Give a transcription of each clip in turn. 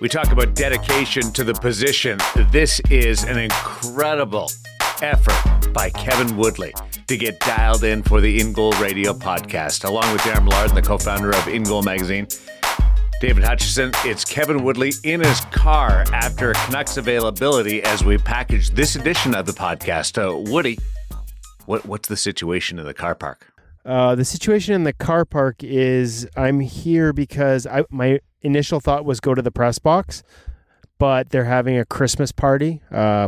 We talk about dedication to the position. This is an incredible effort by Kevin Woodley to get dialed in for the In Goal Radio podcast. Along with Dan Vladar, the co-founder of In Goal magazine, David Hutchison, it's Kevin Woodley in his car after Canucks availability as we package this edition of the podcast. Woody, what's the situation in the car park? The situation in the car park is I'm here because my initial thought was go to the press box, but they're having a Christmas party.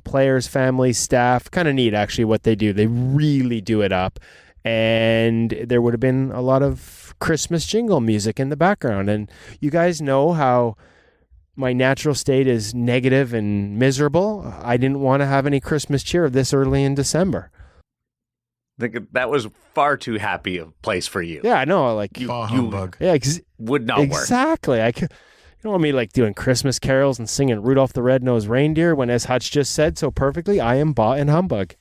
Players, families, staff, kind of neat actually what they do. They really do it up. And there would have been a lot of Christmas jingle music in the background. And you guys know how my natural state is negative and miserable. I didn't want to have any Christmas cheer this early in December. I think that was far too happy a place for you. Yeah, I know. Like humbug. Yeah, would not work. Exactly. You don't want me like doing Christmas carols and singing Rudolph the Red-Nosed Reindeer when, as Hutch just said so perfectly, I am bought and humbug.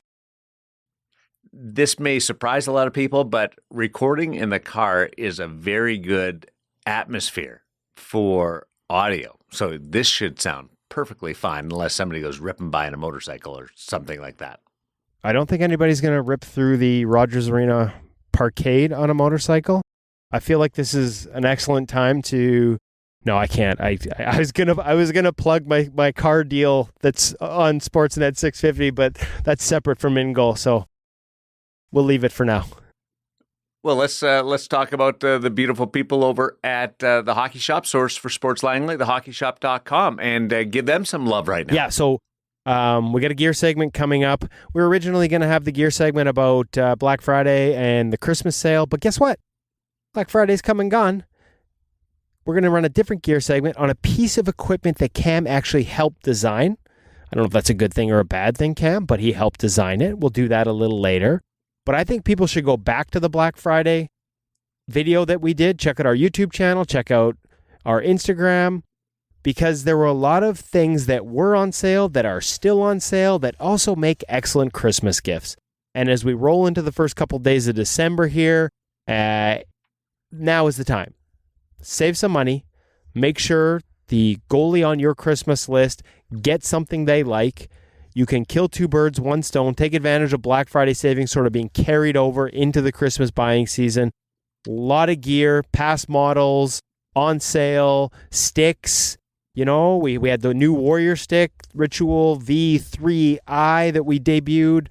This may surprise a lot of people, but recording in the car is a very good atmosphere for audio. So this should sound perfectly fine unless somebody goes ripping by in a motorcycle or something like that. I don't think anybody's going to rip through the Rogers Arena parkade on a motorcycle. I feel like this is an excellent time to... No, I can't. I was gonna plug my car deal that's on Sportsnet 650, but that's separate from In Goal, so we'll leave it for now. Well, let's talk about the beautiful people over at the Hockey Shop, source for Sports Langley, thehockeyshop.com, and give them some love right now. Yeah, so we got a gear segment coming up. We were originally going to have the gear segment about Black Friday and the Christmas sale, but guess what? Black Friday's come and gone. We're going to run a different gear segment on a piece of equipment that Cam actually helped design. I don't know if that's a good thing or a bad thing, Cam, but he helped design it. We'll do that a little later. But I think people should go back to the Black Friday video that we did. Check out our YouTube channel. Check out our Instagram. Because there were a lot of things that were on sale, that are still on sale, that also make excellent Christmas gifts. And as we roll into the first couple days of December here, now is the time. Save some money. Make sure the goalie on your Christmas list gets something they like. You can kill two birds, one stone. Take advantage of Black Friday savings sort of being carried over into the Christmas buying season. A lot of gear, past models, on sale, sticks. You know, we had the new Warrior Stick, Ritual V3i that we debuted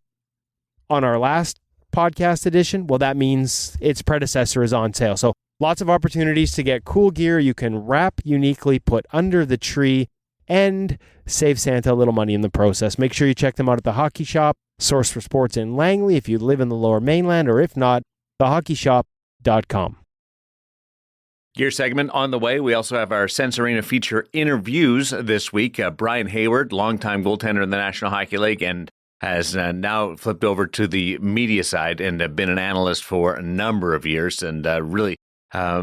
on our last podcast edition. Well, that means its predecessor is on sale. So lots of opportunities to get cool gear you can wrap uniquely, put under the tree, and save Santa a little money in the process. Make sure you check them out at the Hockey Shop, source for sports in Langley if you live in the Lower Mainland, or if not, thehockeyshop.com. Gear segment on the way. We also have our Sense Arena feature interviews this week. Brian Hayward, longtime goaltender in the National Hockey League, and has now flipped over to the media side and been an analyst for a number of years, and really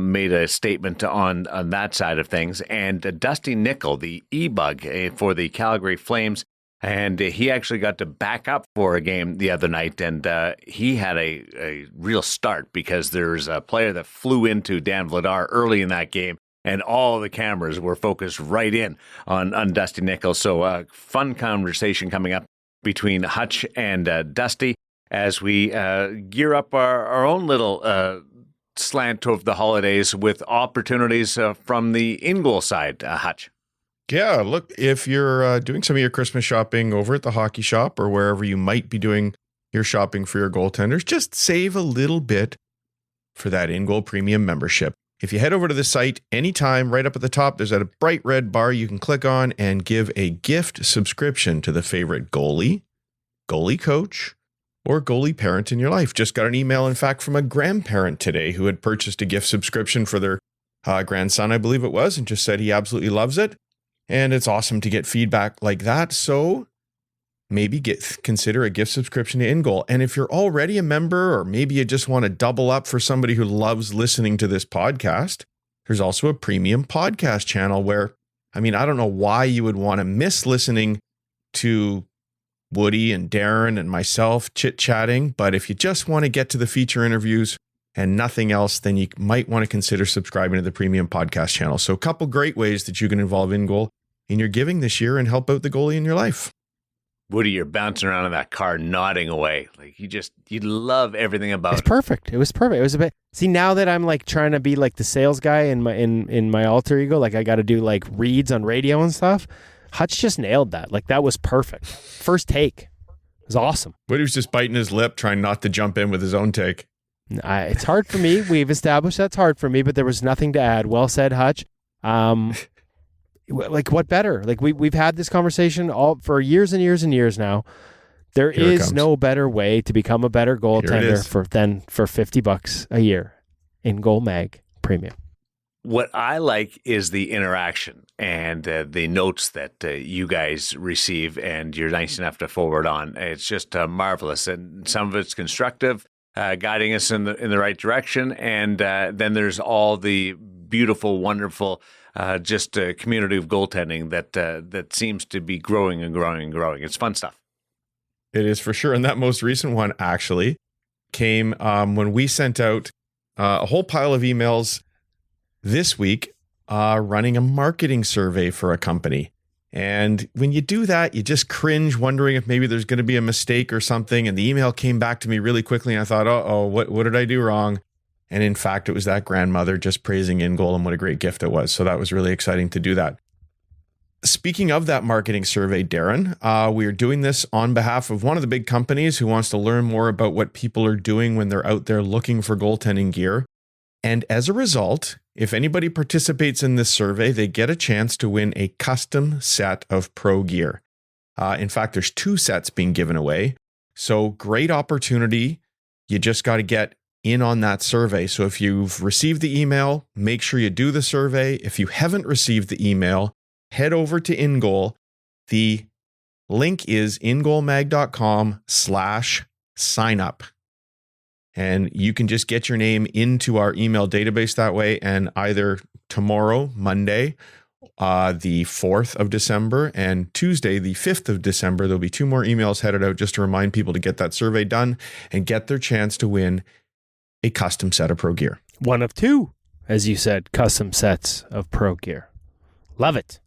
made a statement on that side of things. And Dusty Nickel, the E-Bug for the Calgary Flames, and he actually got to back up for a game the other night, and he had a real start because there's a player that flew into Dan Vladar early in that game, and all the cameras were focused right in on Dusty Nickel. So fun conversation coming up between Hutch and Dusty as we gear up our own little slant of the holidays with opportunities from the in-goal side, Hutch. Yeah, look, if you're doing some of your Christmas shopping over at the Hockey Shop or wherever you might be doing your shopping for your goaltenders, just save a little bit for that in-goal premium membership. If you head over to the site anytime, right up at the top, there's a bright red bar you can click on and give a gift subscription to the favorite goalie, goalie coach, or goalie parent in your life. Just got an email, in fact, from a grandparent today who had purchased a gift subscription for their grandson, I believe it was, and just said he absolutely loves it. And it's awesome to get feedback like that. So maybe consider a gift subscription to InGoal. And if you're already a member, or maybe you just want to double up for somebody who loves listening to this podcast, there's also a premium podcast channel where, I don't know why you would want to miss listening to Woody and Darren and myself chit-chatting, but if you just want to get to the feature interviews and nothing else, then you might want to consider subscribing to the premium podcast channel. So a couple great ways that you can involve InGoal in your giving this year and help out the goalie in your life. Woody, you're bouncing around in that car, nodding away. Like you love everything about it. It's perfect. It was perfect. It was a bit. See, now that I'm like trying to be like the sales guy in my alter ego, like I got to do like reads on radio and stuff. Hutch just nailed that. Like that was perfect. First take. It was awesome. Woody was just biting his lip, trying not to jump in with his own take. It's hard for me. We've established that's hard for me, but there was nothing to add. Well said, Hutch. Like what better? Like we've had this conversation all for years and years and years now. There is no better way to become a better goaltender than for $50 a year in Goal Mag Premium. What I like is the interaction and the notes that you guys receive, and you're nice enough to forward on. It's just marvelous, and some of it's constructive, guiding us in the right direction, and then there's all the beautiful, wonderful. Just a community of goaltending that seems to be growing and growing and growing. It's fun stuff. It is for sure. And that most recent one actually came when we sent out a whole pile of emails this week running a marketing survey for a company. And when you do that, you just cringe, wondering if maybe there's going to be a mistake or something. And the email came back to me really quickly. And I thought, what did I do wrong? And in fact, it was that grandmother just praising In Goal and what a great gift it was. So that was really exciting to do that. Speaking of that marketing survey, Darren, we are doing this on behalf of one of the big companies who wants to learn more about what people are doing when they're out there looking for goaltending gear. And as a result, if anybody participates in this survey, they get a chance to win a custom set of pro gear. In fact, there's 2 sets being given away. So great opportunity. You just got to get in on that survey. So if you've received the email, make sure you do the survey. If you haven't received the email, head over to InGoal. The link is ingoalmag.com/signup. And you can just get your name into our email database that way. And either tomorrow, Monday, the 4th of December, and Tuesday, the 5th of December, there'll be 2 more emails headed out just to remind people to get that survey done and get their chance to win a custom set of pro gear. One of 2, as you said, custom sets of pro gear. Love it.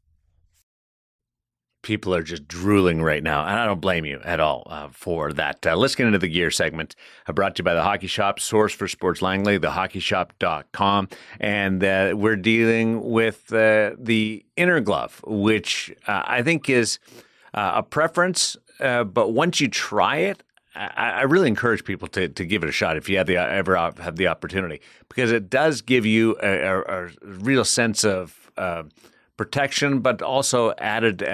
People are just drooling right now, and I don't blame you at all for that. Let's get into the gear segment, brought to you by the Hockey Shop, source for sports Langley, thehockeyshop.com. And we're dealing with the inner glove, which I think is a preference, but once you try it, I really encourage people to give it a shot if you ever have the opportunity, because it does give you a real sense of protection, but also added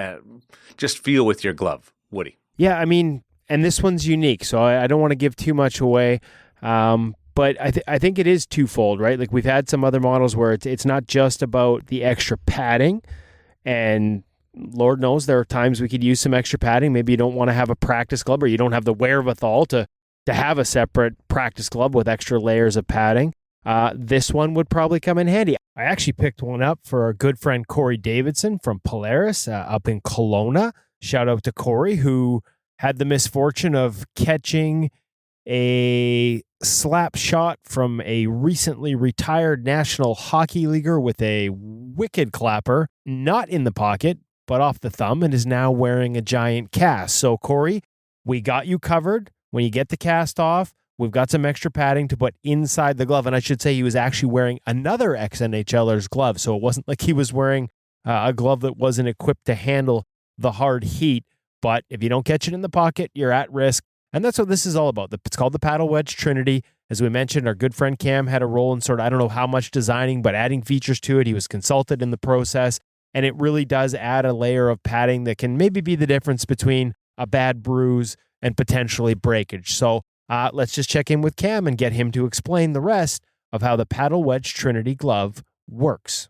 just feel with your glove. Woody. Yeah, I mean, and this one's unique, so I don't want to give too much away, but I think it is twofold, right? Like we've had some other models where it's not just about the extra padding, and Lord knows there are times we could use some extra padding. Maybe you don't want to have a practice glove, or you don't have the wherewithal to have a separate practice glove with extra layers of padding. This one would probably come in handy. I actually picked one up for our good friend Corey Davidson from Polaris up in Kelowna. Shout out to Corey, who had the misfortune of catching a slap shot from a recently retired National Hockey Leaguer with a wicked clapper, not in the pocket, but off the thumb, and is now wearing a giant cast. So, Corey, we got you covered. When you get the cast off, we've got some extra padding to put inside the glove. And I should say he was actually wearing another ex-NHLer's glove. So it wasn't like he was wearing a glove that wasn't equipped to handle the hard heat. But if you don't catch it in the pocket, you're at risk. And that's what this is all about. It's called the Paddle Wedge Trinity. As we mentioned, our good friend Cam had a role in I don't know how much designing, but adding features to it. He was consulted in the process. And it really does add a layer of padding that can maybe be the difference between a bad bruise and potentially breakage. So let's just check in with Cam and get him to explain the rest of how the Paddle Wedge Trinity glove works.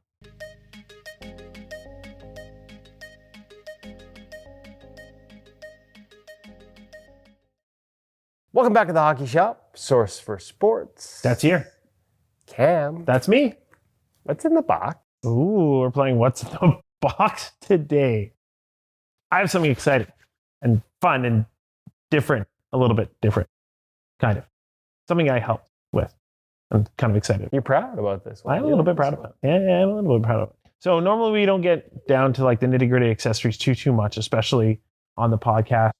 Welcome back to the Hockey Shop, source for sports. That's here. Cam. That's me. What's in the box? Ooh, we're playing What's in the Box today. I have something exciting and fun and different, a little bit different, kind of. Something I helped with. I'm kind of excited. You're proud about this one. I'm a little bit proud of it. Yeah, I'm a little bit proud of it. So normally we don't get down to like the nitty gritty accessories too much, especially on the podcast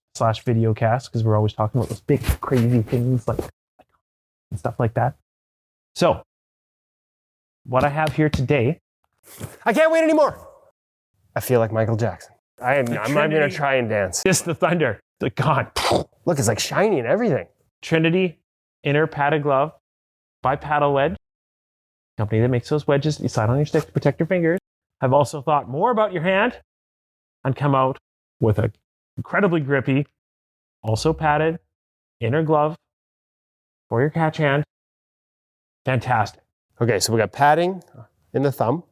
/ video cast, because we're always talking about those big crazy things like and stuff like that. So what I have here today, I can't wait anymore. I feel like Michael Jackson. I'm not going to try and dance. Just the thunder, the gone. Look, it's like shiny and everything. Trinity inner padded glove by Paddle Wedge, company that makes those wedges you slide on your stick to protect your fingers. Have also thought more about your hand and come out with a incredibly grippy, also padded inner glove for your catch hand. Fantastic. Okay, so we got padding in the thumb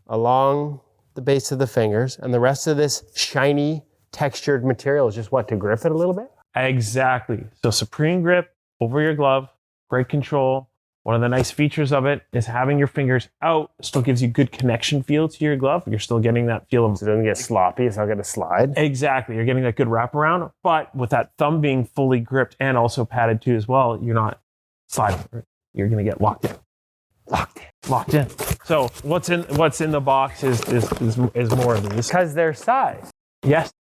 along the base of the fingers, and the rest of this shiny textured material is just what, to grip it a little bit? Exactly. So supreme grip over your glove, great control. One of the nice features of it is having your fingers out still gives you good connection feel to your glove. You're still getting that feel of... So it doesn't get sloppy, it's not going to slide. Exactly. You're getting that good wraparound, but with that thumb being fully gripped and also padded too as well, you're not sliding. You're going to get locked in. Locked in. So what's in the box is more of these. Because their size. Yes.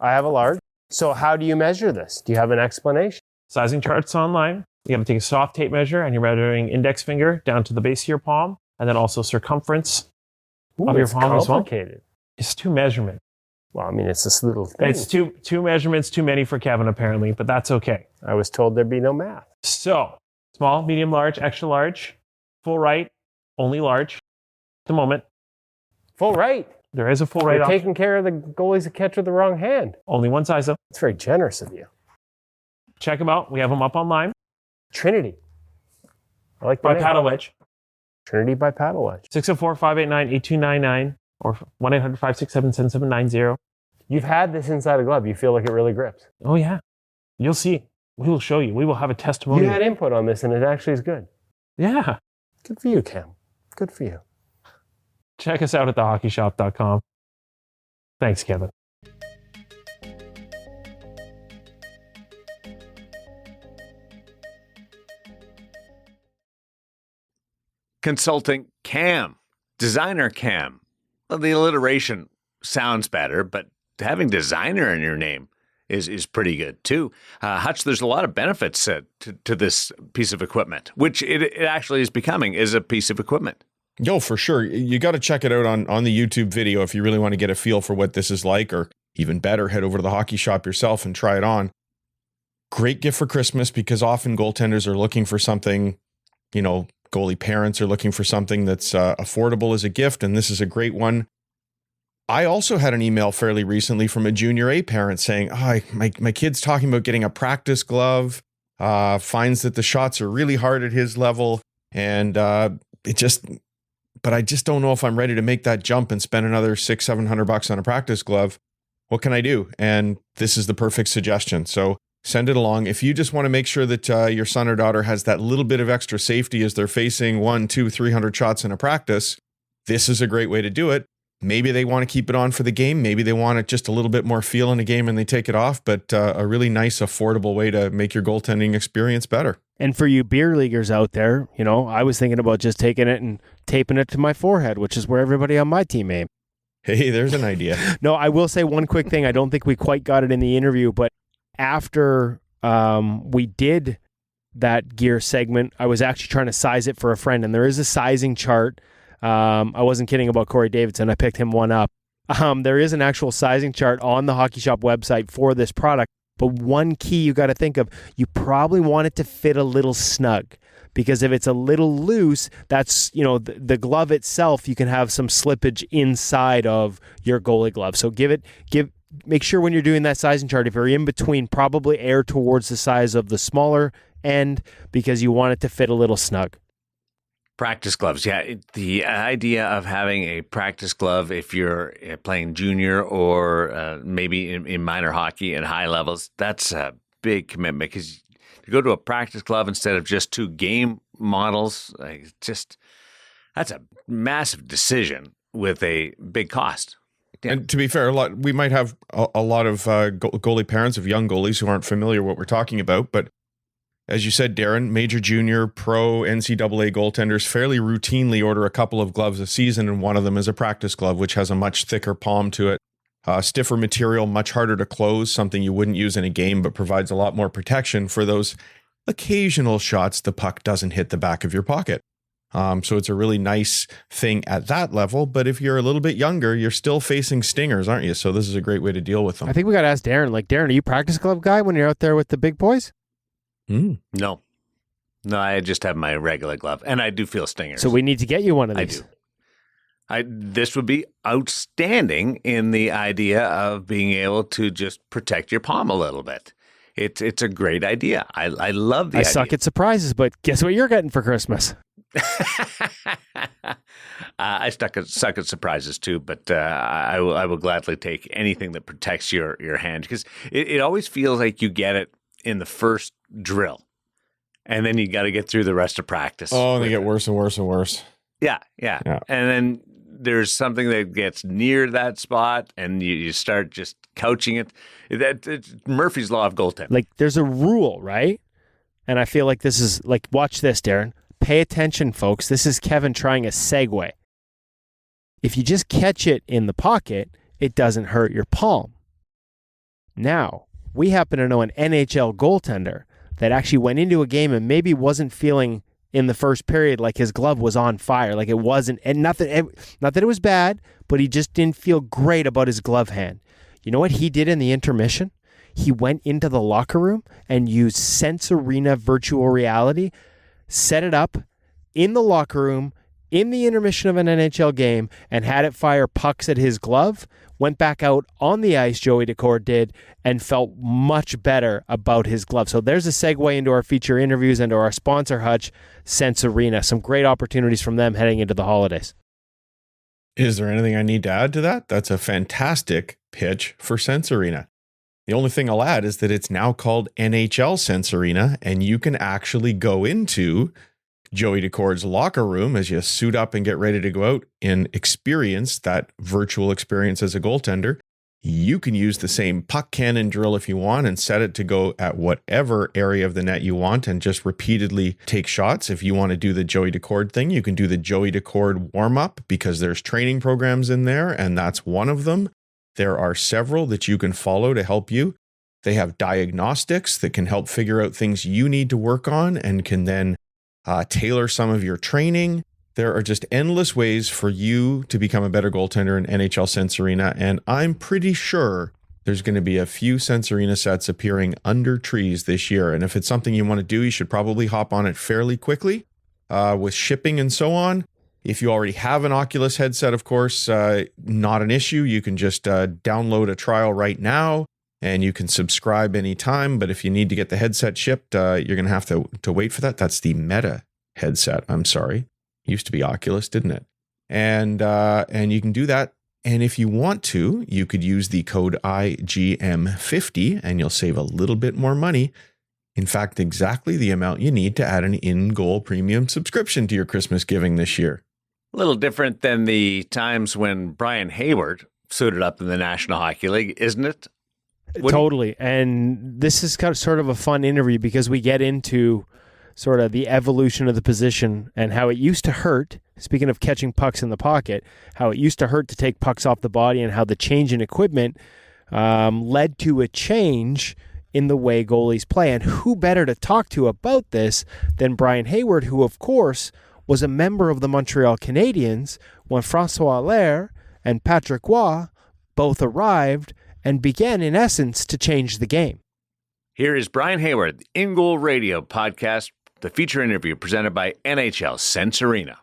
I have a large. So how do you measure this? Do you have an explanation? Sizing charts online. You got to take a soft tape measure, and you're measuring index finger down to the base of your palm, and then also circumference of your palm as well. Complicated. It's 2 measurements. Well, I mean, it's this little thing. It's two measurements, too many for Kevin apparently, but that's okay. I was told there'd be no math. So small, medium, large, extra large, full right, only large at the moment. Full right. There is a full right You're option. taking care of the goalies that catch with the wrong hand. Only one size though. It's very generous of you. Check them out. We have them up online. Trinity. I like the By name. Paddle Wedge. Trinity by Paddle Wedge. 604-589-8299 or 1-800-567-7790. You've had this inside a glove. You feel like it really grips. Oh yeah. You'll see. We will show you. We will have a testimonial. You had input on this and it actually is good. Yeah. Good for you, Cam. Good for you. Check us out at thehockeyshop.com. Thanks, Kevin. Consulting Cam, designer Cam. Well, the alliteration sounds better, but having designer in your name is pretty good too. Hutch, there's a lot of benefits to this piece of equipment, which it actually is becoming is a piece of equipment. Yo, for sure. You got to check it out on the YouTube video if you really want to get a feel for what this is like, or even better, head over to the hockey shop yourself and try it on. Great gift for Christmas because often goaltenders are looking for something, goalie parents are looking for something that's affordable as a gift, and this is a great one. I also had an email fairly recently from a junior A parent saying, my kid's talking about getting a practice glove, finds that the shots are really hard at his level, and but I just don't know if I'm ready to make that jump and spend another $600-700 on a practice glove. What can I do? And this is the perfect suggestion. So send it along. If you just want to make sure that your son or daughter has that little bit of extra safety as they're facing 100, 200, 300 shots in a practice, this is a great way to do it. Maybe they want to keep it on for the game. Maybe they want it just a little bit more feel in the game and they take it off, but a really nice, affordable way to make your goaltending experience better. And for you beer leaguers out there, I was thinking about just taking it and taping it to my forehead, which is where everybody on my team aimed. Hey, there's an idea. No, I will say one quick thing. I don't think we quite got it in the interview, but after we did that gear segment, I was actually trying to size it for a friend, and there is a sizing chart. I wasn't kidding about Corey Davidson. I picked him one up. There is an actual sizing chart on the Hockey Shop website for this product, but one key you got to think of, you probably want it to fit a little snug, because if it's a little loose, that's, the glove itself, you can have some slippage inside of your goalie glove. So make sure when you're doing that sizing chart, if you're in between, probably err towards the size of the smaller end, because you want it to fit a little snug. Practice gloves. Yeah, the idea of having a practice glove if you're playing junior or maybe in minor hockey at high levels, that's a big commitment, because to go to a practice glove instead of just 2 game models, that's a massive decision with a big cost. Yeah. And to be fair, we might have a lot of goalie parents of young goalies who aren't familiar with what we're talking about, but as you said, Darren, major, junior, pro, NCAA goaltenders fairly routinely order a couple of gloves a season, and one of them is a practice glove, which has a much thicker palm to it. Stiffer material, much harder to close, something you wouldn't use in a game, but provides a lot more protection for those occasional shots the puck doesn't hit the back of your pocket. So it's a really nice thing at that level. But if you're a little bit younger, you're still facing stingers, aren't you? So this is a great way to deal with them. I think we got to ask Darren. Like, Darren, are you practice glove guy when you're out there with the big boys? No, I just have my regular glove, and I do feel stingers. So we need to get you one of these. I do. This would be outstanding in the idea of being able to just protect your palm a little bit. It's a great idea. I love the idea. I suck at surprises, but guess what you're getting for Christmas? I suck at surprises too, but I will gladly take anything that protects your hand, because it always feels like you get it in the first drill, and then you got to get through the rest of practice. Oh, and they get worse and worse and worse. Yeah. And then there's something that gets near that spot, and you start just couching it. It's Murphy's Law of goaltending. Like, there's a rule, right? And I feel like this is, like, watch this, Darren. Pay attention, folks. This is Kevin trying a segue. If you just catch it in the pocket, it doesn't hurt your palm. Now, we happen to know an NHL goaltender that actually went into a game and maybe wasn't feeling in the first period like his glove was on fire, like it wasn't, and not that it was bad, but he just didn't feel great about his glove hand. You know what he did in the intermission? He went into the locker room and used Sense Arena virtual reality, set it up in the locker room in the intermission of an NHL game, and had it fire pucks at his glove, went back out on the ice, Joey Decord did, and felt much better about his glove. So there's a segue into our feature interviews and to our sponsor, Hutch, Sense Arena. Some great opportunities from them heading into the holidays. Is there anything I need to add to that? That's a fantastic pitch for Sense Arena. The only thing I'll add is that it's now called NHL Sense Arena, and you can actually go into Joey Decord's locker room as you suit up and get ready to go out and experience that virtual experience as a goaltender. You can use the same puck cannon drill if you want and set it to go at whatever area of the net you want and just repeatedly take shots. If you want to do the Joey Decord thing, you can do the Joey Decord warm-up, because there's training programs in there, and that's one of them. There are several that you can follow to help you. They have diagnostics that can help figure out things you need to work on and can then tailor some of your training. There are just endless ways for you to become a better goaltender in NHL Sense Arena, and I'm pretty sure there's going to be a few Sense Arena sets appearing under trees this year. And if it's something you want to do, you should probably hop on it fairly quickly with shipping and so on. If you already have an Oculus headset, of course, not an issue. You can just download a trial right now, and you can subscribe anytime. But if you need to get the headset shipped, you're going to have to wait for that. That's the Meta headset. I'm sorry. Used to be Oculus, didn't it? And you can do that. And if you want to, you could use the code IGM50 and you'll save a little bit more money. In fact, exactly the amount you need to add an in-goal premium subscription to your Christmas giving this year. A little different than the times when Brian Hayward suited up in the National Hockey League, isn't it? Totally. And this is kind of sort of a fun interview because we get into sort of the evolution of the position and how it used to hurt, speaking of catching pucks in the pocket, how it used to hurt to take pucks off the body and how the change in equipment led to a change in the way goalies play. And who better to talk to about this than Brian Hayward, who, of course, was a member of the Montreal Canadiens when François Allaire and Patrick Roy both arrived and began, in essence, to change the game. Here is Brian Hayward, the In Goal Radio podcast, the feature interview presented by NHL Sense Arena.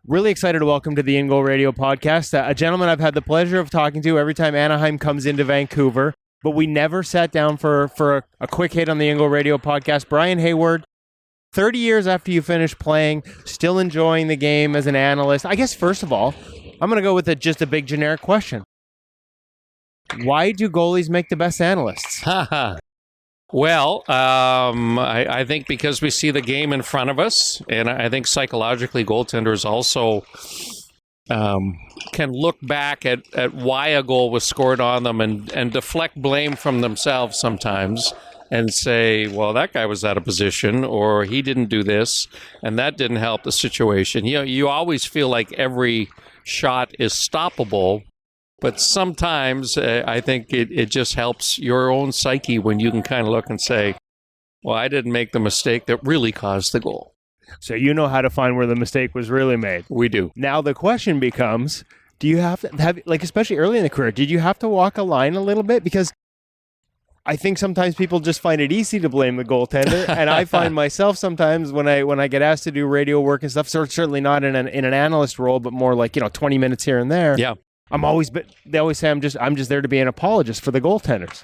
Really excited to welcome to the In Goal Radio podcast a gentleman I've had the pleasure of talking to every time Anaheim comes into Vancouver, but we never sat down for a quick hit on the In Goal Radio podcast. Brian Hayward, 30 years after you finished playing, still enjoying the game as an analyst. I guess, first of all, I'm going to go with just a big generic question. Why do goalies make the best analysts? Well, I think because we see the game in front of us, and I think psychologically goaltenders also can look back at why a goal was scored on them and deflect blame from themselves sometimes and say, well, that guy was out of position, or he didn't do this, and that didn't help the situation. You always feel like every shot is stoppable, but sometimes I think it just helps your own psyche when you can kind of look and say, well, I didn't make the mistake that really caused the goal. So you know how to find where the mistake was really made. We do. Now the question becomes, do you have to have, like, especially early in the career, did you have to walk a line a little bit? Because I think sometimes people just find it easy to blame the goaltender, and I find myself sometimes when I get asked to do radio work and stuff, certainly not in an analyst role, but more like 20 minutes here and there. Yeah, they always say I'm just there to be an apologist for the goaltenders.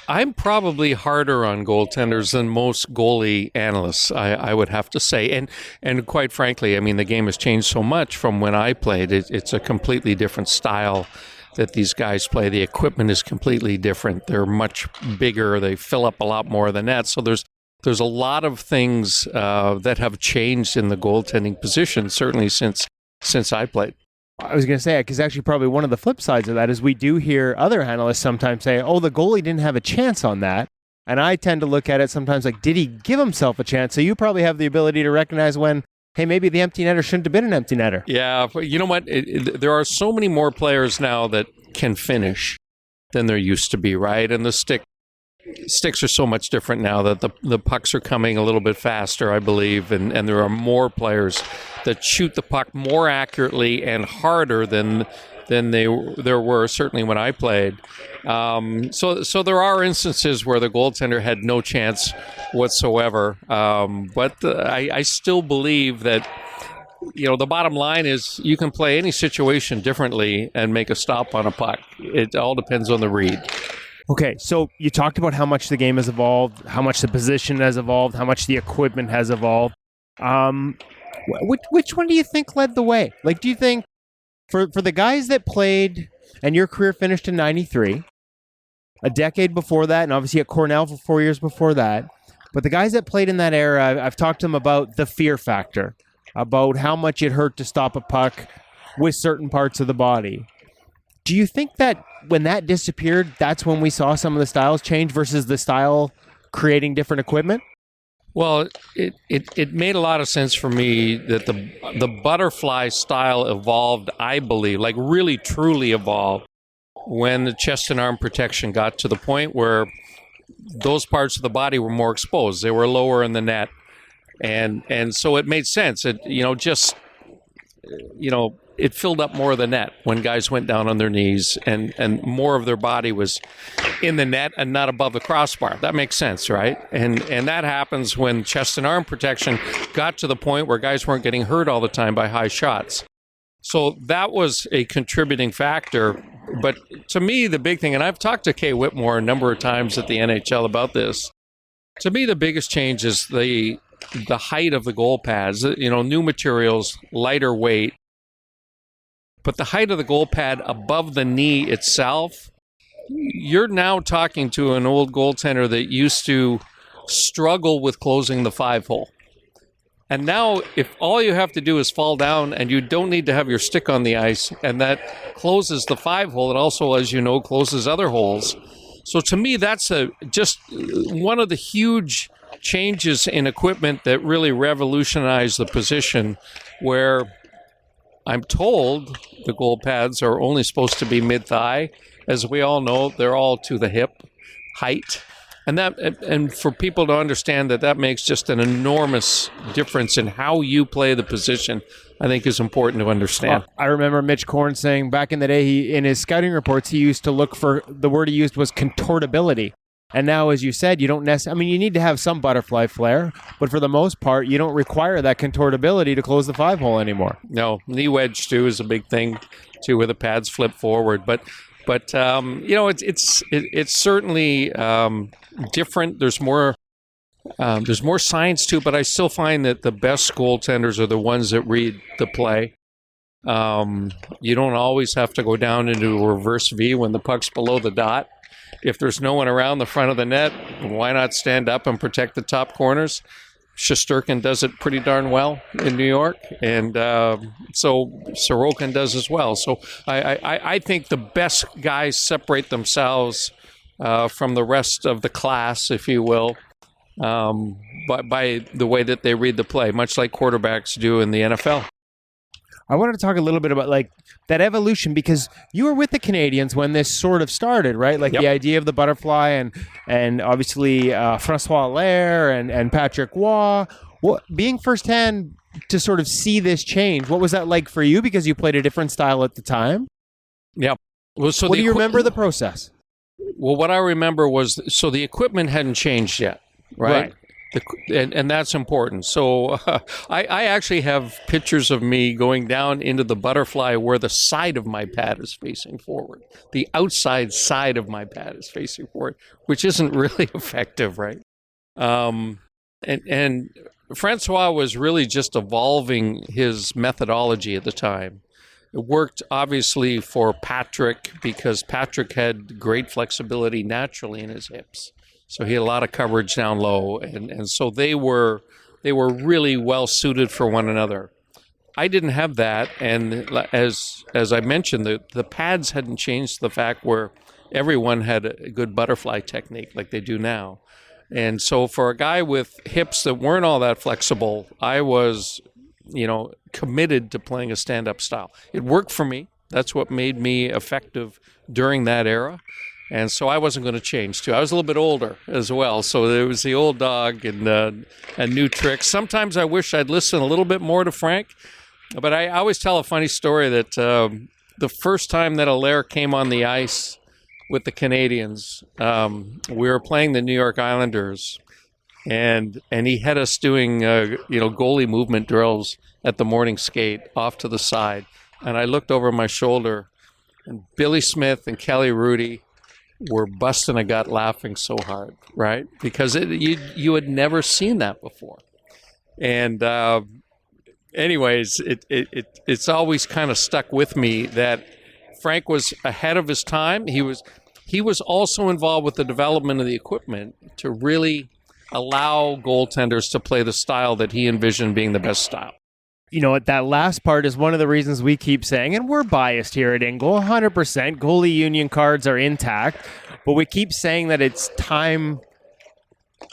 I'm probably harder on goaltenders than most goalie analysts, I would have to say. And quite frankly, I mean, the game has changed so much from when I played. It's a completely different style that these guys play. The equipment is completely different. They're much bigger. They fill up a lot more of the net. So there's a lot of things that have changed in the goaltending position, certainly since I played. I was going to say, because actually probably one of the flip sides of that is we do hear other analysts sometimes say, oh, the goalie didn't have a chance on that. And I tend to look at it sometimes like, did he give himself a chance? So you probably have the ability to recognize when, hey, maybe the empty netter shouldn't have been an empty netter. Yeah, but you know what? There are so many more players now that can finish than there used to be, right? And the sticks are so much different now that the pucks are coming a little bit faster, I believe, and there are more players that shoot the puck more accurately and harder than there were, certainly when I played. So there are instances where the goaltender had no chance whatsoever. But I still believe that, the bottom line is you can play any situation differently and make a stop on a puck. It all depends on the read. Okay, so you talked about how much the game has evolved, how much the position has evolved, how much the equipment has evolved. Which one do you think led the way? Like, do you think for the guys that played, and your career finished in 93, a decade before that, and obviously at Cornell for 4 years before that, but the guys that played in that era, I've talked to them about the fear factor, about how much it hurt to stop a puck with certain parts of the body. Do you think that when that disappeared, that's when we saw some of the styles change versus the style creating different equipment? Well, it made a lot of sense for me that the butterfly style evolved, I believe, like really truly evolved when the chest and arm protection got to the point where those parts of the body were more exposed. They were lower in the net. And so it made sense. It filled up more of the net when guys went down on their knees and more of their body was in the net and not above the crossbar. That makes sense, right? And that happens when chest and arm protection got to the point where guys weren't getting hurt all the time by high shots. So that was a contributing factor. But to me, the big thing, and I've talked to Kay Whitmore a number of times at the NHL about this, to me the biggest change is the height of the goal pads. New materials, lighter weight. But the height of the goal pad above the knee itself, you're now talking to an old goaltender that used to struggle with closing the 5-hole. And now, if all you have to do is fall down and you don't need to have your stick on the ice, and that closes the 5-hole, it also, as you know, closes other holes. So to me, that's just one of the huge changes in equipment that really revolutionized the position, where I'm told the goal pads are only supposed to be mid-thigh. As we all know, they're all to the hip height. And for people to understand that makes just an enormous difference in how you play the position, I think is important to understand. I remember Mitch Korn saying back in the day, in his scouting reports, he used to look for, the word he used was contortability. And now, as you said, you don't necessarily, you need to have some butterfly flair, but for the most part, you don't require that contortability to close the 5-hole anymore. No, knee wedge too is a big thing too, where the pads flip forward. But it's certainly different. There's more science to it, but I still find that the best goaltenders are the ones that read the play. You don't always have to go down into a reverse V when the puck's below the dot. If there's no one around the front of the net, why not stand up and protect the top corners? Shesterkin does it pretty darn well in New York, and so Sorokin does as well. So I think the best guys separate themselves from the rest of the class, if you will, by the way that they read the play, much like quarterbacks do in the NFL. I wanted to talk a little bit about like that evolution, because you were with the Canadians when this sort of started, right? Like the idea of the butterfly and obviously Francois Allaire and Patrick Waugh. Being firsthand to sort of see this change, what was that like for you? Because you played a different style at the time. Yeah. Well, so what do you remember the process? Well, what I remember was, so the equipment hadn't changed yet, right? And that's important. So I actually have pictures of me going down into the butterfly where the side of my pad is facing forward. The outside side of my pad is facing forward, which isn't really effective, right? And Francois was really just evolving his methodology at the time. It worked obviously for Patrick because Patrick had great flexibility naturally in his hips. So he had a lot of coverage down low, and so they were really well suited for one another. I didn't have that, and as I mentioned, the pads hadn't changed to the fact where everyone had a good butterfly technique like they do now. And so for a guy with hips that weren't all that flexible, I was, committed to playing a stand-up style. It worked for me. That's what made me effective during that era. And so I wasn't going to change, too. I was a little bit older as well, so there was the old dog and new tricks. Sometimes I wish I'd listened a little bit more to Frank, but I always tell a funny story that the first time that Allaire came on the ice with the Canadians, we were playing the New York Islanders, and he had us doing goalie movement drills at the morning skate off to the side, and I looked over my shoulder, and Billy Smith and Kelly Rudy were busting a gut laughing so hard, right? Because you had never seen that before. And anyways, it's always kind of stuck with me that Frank was ahead of his time. He was also involved with the development of the equipment to really allow goaltenders to play the style that he envisioned being the best style. That last part is one of the reasons we keep saying, and we're biased here at Ingle, 100%, goalie union cards are intact, but we keep saying that it's time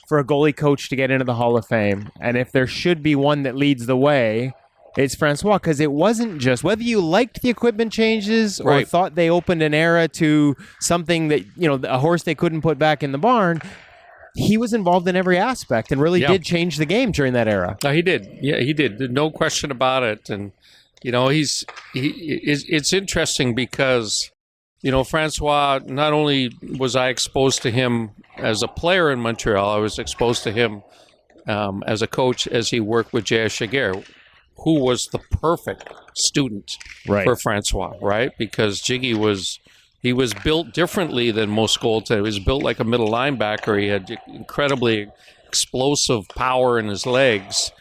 for a goalie coach to get into the Hall of Fame. And if there should be one that leads the way, it's Francois, because it wasn't just, whether you liked the equipment changes or thought they opened an era to something that, a horse they couldn't put back in the barn, he was involved in every aspect and really did change the game during that era. He did. Yeah, he did. No question about it. And, it's interesting because, Francois, not only was I exposed to him as a player in Montreal, I was exposed to him as a coach as he worked with J.S. Giguère, who was the perfect student for Francois, right? Because Jiggy was built differently than most goaltenders. He was built like a middle linebacker. He had incredibly explosive power in his legs.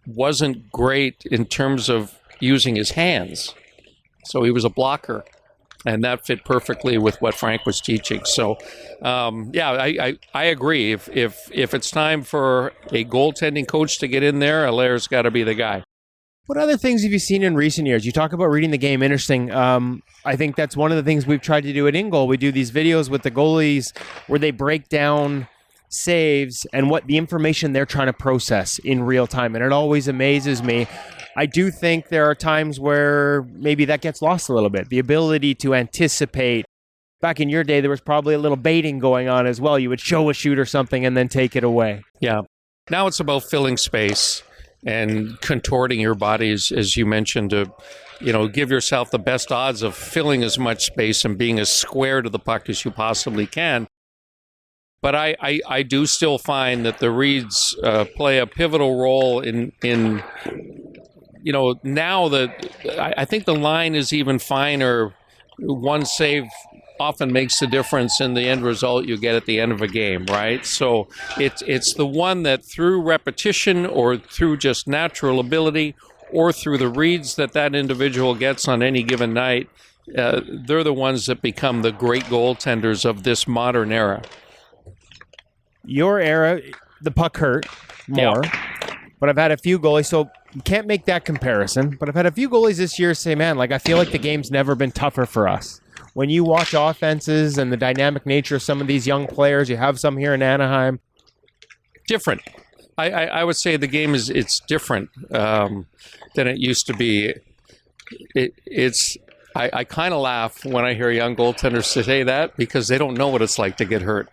Wasn't great in terms of using his hands. So he was a blocker. And that fit perfectly with what Frank was teaching. So, I agree. If it's time for a goaltending coach to get in there, Allaire's got to be the guy. What other things have you seen in recent years? You talk about reading the game. Interesting. I think that's one of the things we've tried to do at Ingle. We do these videos with the goalies where they break down saves and what the information they're trying to process in real time. And it always amazes me. I do think there are times where maybe that gets lost a little bit. The ability to anticipate. Back in your day, there was probably a little baiting going on as well. You would show a shoot or something and then take it away. Yeah. Now it's about filling space and contorting your body, as you mentioned, to give yourself the best odds of filling as much space and being as square to the puck as you possibly can. But I do still find that the reads play a pivotal role in now that I think the line is even finer. One save often makes the difference in the end result you get at the end of a game, right? So it's the one that through repetition or through just natural ability or through the reads that individual gets on any given night, they're the ones that become the great goaltenders of this modern era. Your era, the puck hurt. more. But I've had a few goalies, so can't make that comparison. But I've had a few goalies this year say, man, like I feel like the game's never been tougher for us. When you watch offenses and the dynamic nature of some of these young players, you have some here in Anaheim. Different. I would say the game it's different than it used to be. I kind of laugh when I hear young goaltenders say that because they don't know what it's like to get hurt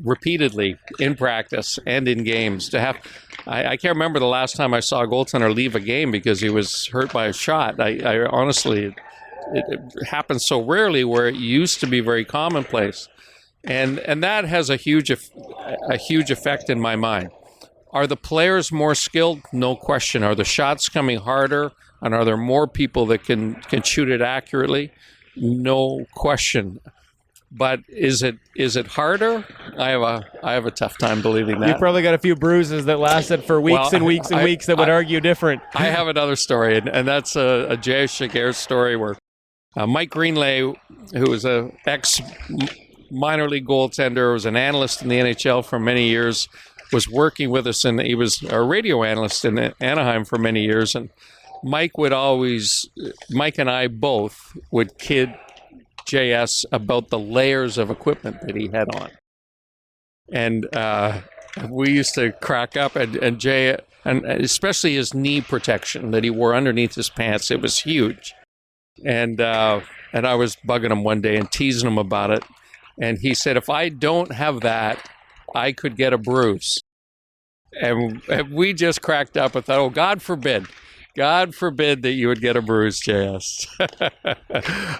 repeatedly in practice and in games. I can't remember the last time I saw a goaltender leave a game because he was hurt by a shot. I honestly, it happens so rarely where it used to be very commonplace, and that has a huge effect in my mind. Are the players more skilled? No question. Are the shots coming harder? And are there more people that can shoot it accurately? No question. But is it harder? I have a tough time believing that. You probably got a few bruises that lasted for weeks and weeks and weeks that would argue different. I have another story, and that's a Jay Shiger story where Mike Greenlay, who was a ex-minor league goaltender, was an analyst in the NHL for many years, was working with us, and he was a radio analyst in Anaheim for many years. And Mike and I both would kid JS about the layers of equipment that he had on. And we used to crack up, and Jay, and especially his knee protection that he wore underneath his pants, it was huge. And I was bugging him one day and teasing him about it. And he said, if I don't have that, I could get a bruise. And we just cracked up and thought, oh, God forbid that you would get a bruise, JS.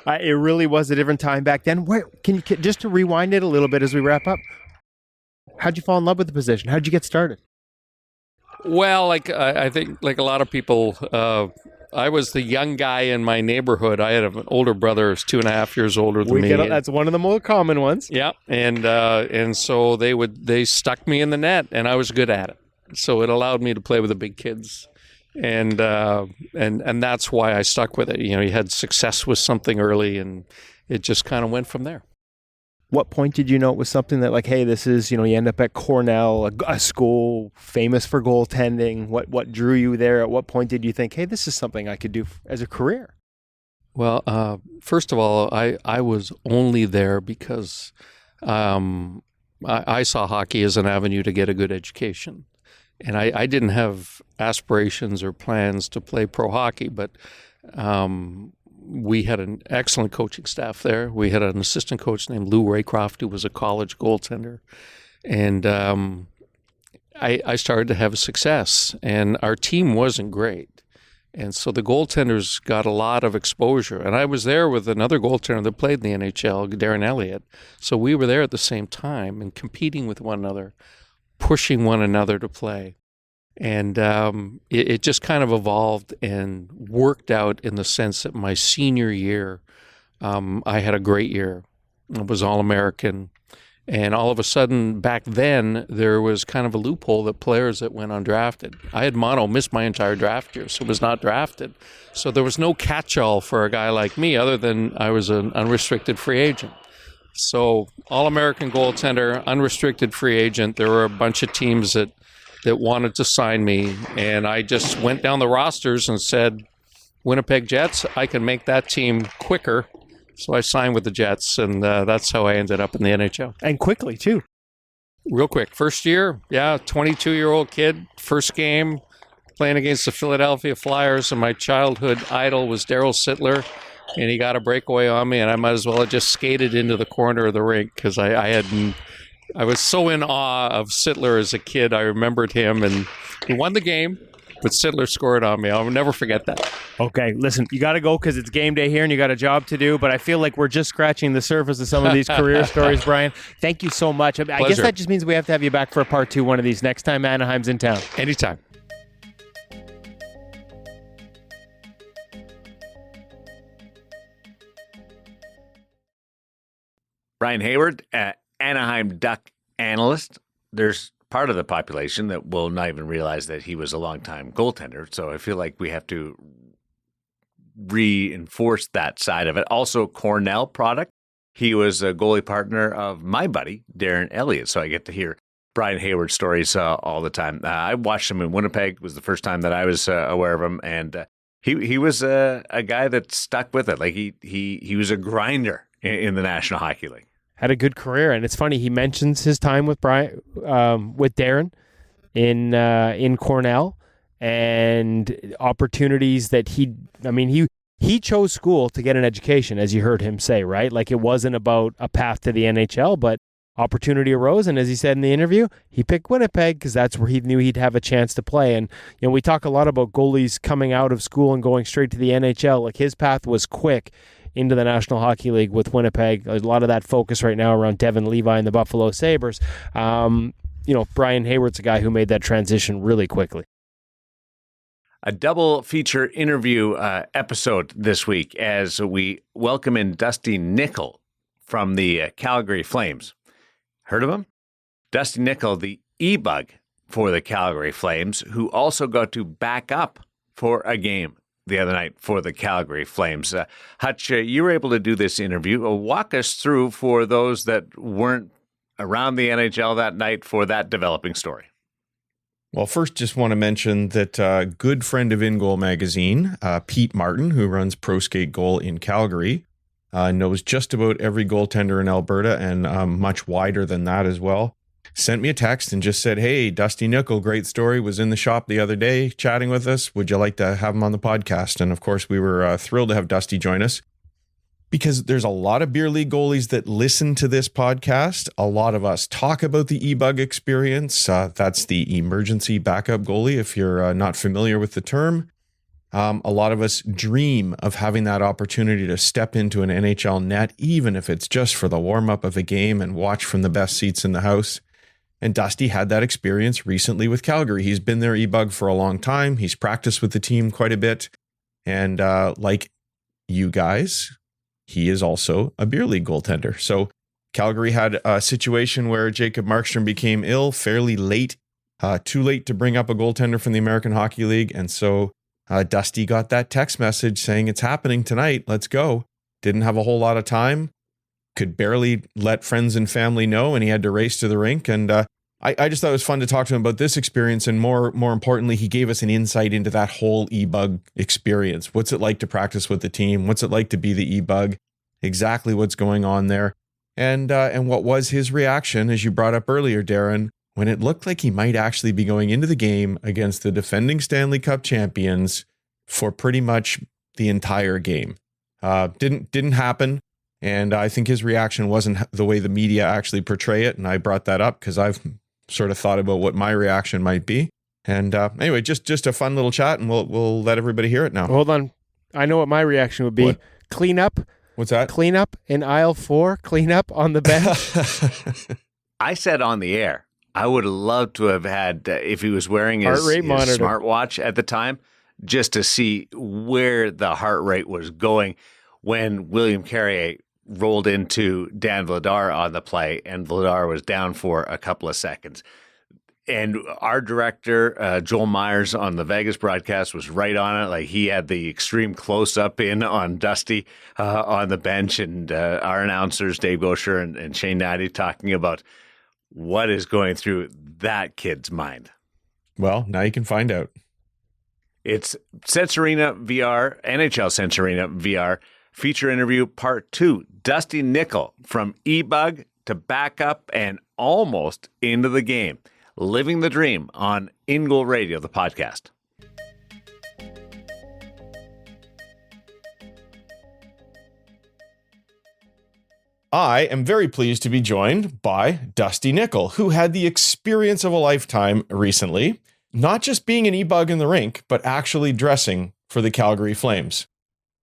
It really was a different time back then. Can you just to rewind it a little bit as we wrap up? How'd you fall in love with the position? How'd you get started? Well, I think like a lot of people, I was the young guy in my neighborhood. I had an older brother who's 2.5 years older than me. That's one of the more common ones. Yeah, and so they stuck me in the net, and I was good at it. So it allowed me to play with the big kids, and that's why I stuck with it. You know, you had success with something early, and it just kind of went from there. What point did you know it was something that, like, hey, this is, you end up at Cornell, a school famous for goaltending. What drew you there? At what point did you think, hey, this is something I could do as a career? Well, first of all, I was only there because I saw hockey as an avenue to get a good education. And I didn't have aspirations or plans to play pro hockey, but we had an excellent coaching staff there. We had an assistant coach named Lou Raycroft, who was a college goaltender. And I started to have success, and our team wasn't great. And so the goaltenders got a lot of exposure. And I was there with another goaltender that played in the NHL, Darren Elliott. So we were there at the same time and competing with one another, pushing one another to play. And it just kind of evolved and worked out in the sense that my senior year, I had a great year. I was All-American. And all of a sudden, back then, there was kind of a loophole that players that went undrafted. I had missed my entire draft year, so was not drafted. So there was no catch-all for a guy like me other than I was an unrestricted free agent. So All-American goaltender, unrestricted free agent. There were a bunch of teams that wanted to sign me, and I just went down the rosters and said, Winnipeg Jets, I can make that team quicker. So I signed with the Jets, and that's how I ended up in the NHL. And quickly, too. Real quick. First year, 22-year-old kid, first game, playing against the Philadelphia Flyers, and my childhood idol was Darryl Sittler, and he got a breakaway on me, and I might as well have just skated into the corner of the rink because I was so in awe of Sittler as a kid. I remembered him, and he won the game, but Sittler scored on me. I'll never forget that. Okay, listen, you got to go because it's game day here and you got a job to do, but I feel like we're just scratching the surface of some of these career stories, Brian. Thank you so much. I guess that just means we have to have you back for a part 2 one of these next time Anaheim's in town. Anytime. Brian Hayward, Anaheim Duck analyst. There's part of the population that will not even realize that he was a longtime goaltender. So I feel like we have to reinforce that side of it. Also, Cornell product. He was a goalie partner of my buddy, Darren Elliott. So I get to hear Brian Hayward stories all the time. I watched him in Winnipeg. Was the first time that I was aware of him, and he was a guy that stuck with it. Like he was a grinder in the National Hockey League. Had a good career, and it's funny he mentions his time with with Darren in Cornell, and opportunities that he chose school to get an education, as you heard him say, right? Like it wasn't about a path to the NHL, but opportunity arose, and as he said in the interview, he picked Winnipeg because that's where he knew he'd have a chance to play. And we talk a lot about goalies coming out of school and going straight to the NHL. Like his path was quick into the National Hockey League with Winnipeg. There's a lot of that focus right now around Devin Levi and the Buffalo Sabres. Brian Hayward's a guy who made that transition really quickly. A double feature interview episode this week as we welcome in Dusty Nickel from the Calgary Flames. Heard of him? Dusty Nickel, the e-bug for the Calgary Flames, who also got to back up for a game the other night for the Calgary Flames. Hutch, you were able to do this interview. Walk us through for those that weren't around the NHL that night for that developing story. Well, first, just want to mention that a good friend of In Goal Magazine, Pete Martin, who runs Pro Skate Goal in Calgary, knows just about every goaltender in Alberta and much wider than that as well. Sent me a text and just said, hey, Dusty Nickel, great story, was in the shop the other day chatting with us. Would you like to have him on the podcast? And of course, we were thrilled to have Dusty join us because there's a lot of beer league goalies that listen to this podcast. A lot of us talk about the e-bug experience. That's the emergency backup goalie, if you're not familiar with the term. A lot of us dream of having that opportunity to step into an NHL net, even if it's just for the warm-up of a game and watch from the best seats in the house. And Dusty had that experience recently with Calgary. He's been their e-bug for a long time. He's practiced with the team quite a bit. And like you guys, he is also a beer league goaltender. So Calgary had a situation where Jacob Markstrom became ill fairly late, too late to bring up a goaltender from the American Hockey League. And so Dusty got that text message saying it's happening tonight. Let's go. Didn't have a whole lot of time. Could barely let friends and family know, and he had to race to the rink. And I just thought it was fun to talk to him about this experience. And more importantly, he gave us an insight into that whole e-bug experience. What's it like to practice with the team? What's it like to be the e-bug? Exactly what's going on there. And what was his reaction, as you brought up earlier, Darren, when it looked like he might actually be going into the game against the defending Stanley Cup champions for pretty much the entire game. Didn't happen. And I think his reaction wasn't the way the media actually portray it. And I brought that up because I've sort of thought about what my reaction might be. And anyway, just a fun little chat, and we'll let everybody hear it now. Hold on. I know what my reaction would be. What? Clean up. What's that? Clean up in aisle 4. Clean up on the bench. I said on the air, I would have loved to have had, if he was wearing his smartwatch at the time, just to see where the heart rate was going when William Carrier rolled into Dan Vladar on the play, and Vladar was down for a couple of seconds. And our director, Joel Myers, on the Vegas broadcast was right on it. Like, he had the extreme close-up in on Dusty on the bench, and our announcers, Dave Gosher and Shane Natty, talking about what is going through that kid's mind. Well, now you can find out. It's Sense Arena VR, NHL Sense Arena VR, feature interview part 2. Dusty Nickel, from e-bug to backup and almost into the game. Living the Dream on In Goal Radio, the podcast. I am very pleased to be joined by Dusty Nickel, who had the experience of a lifetime recently, not just being an e-bug in the rink, but actually dressing for the Calgary Flames,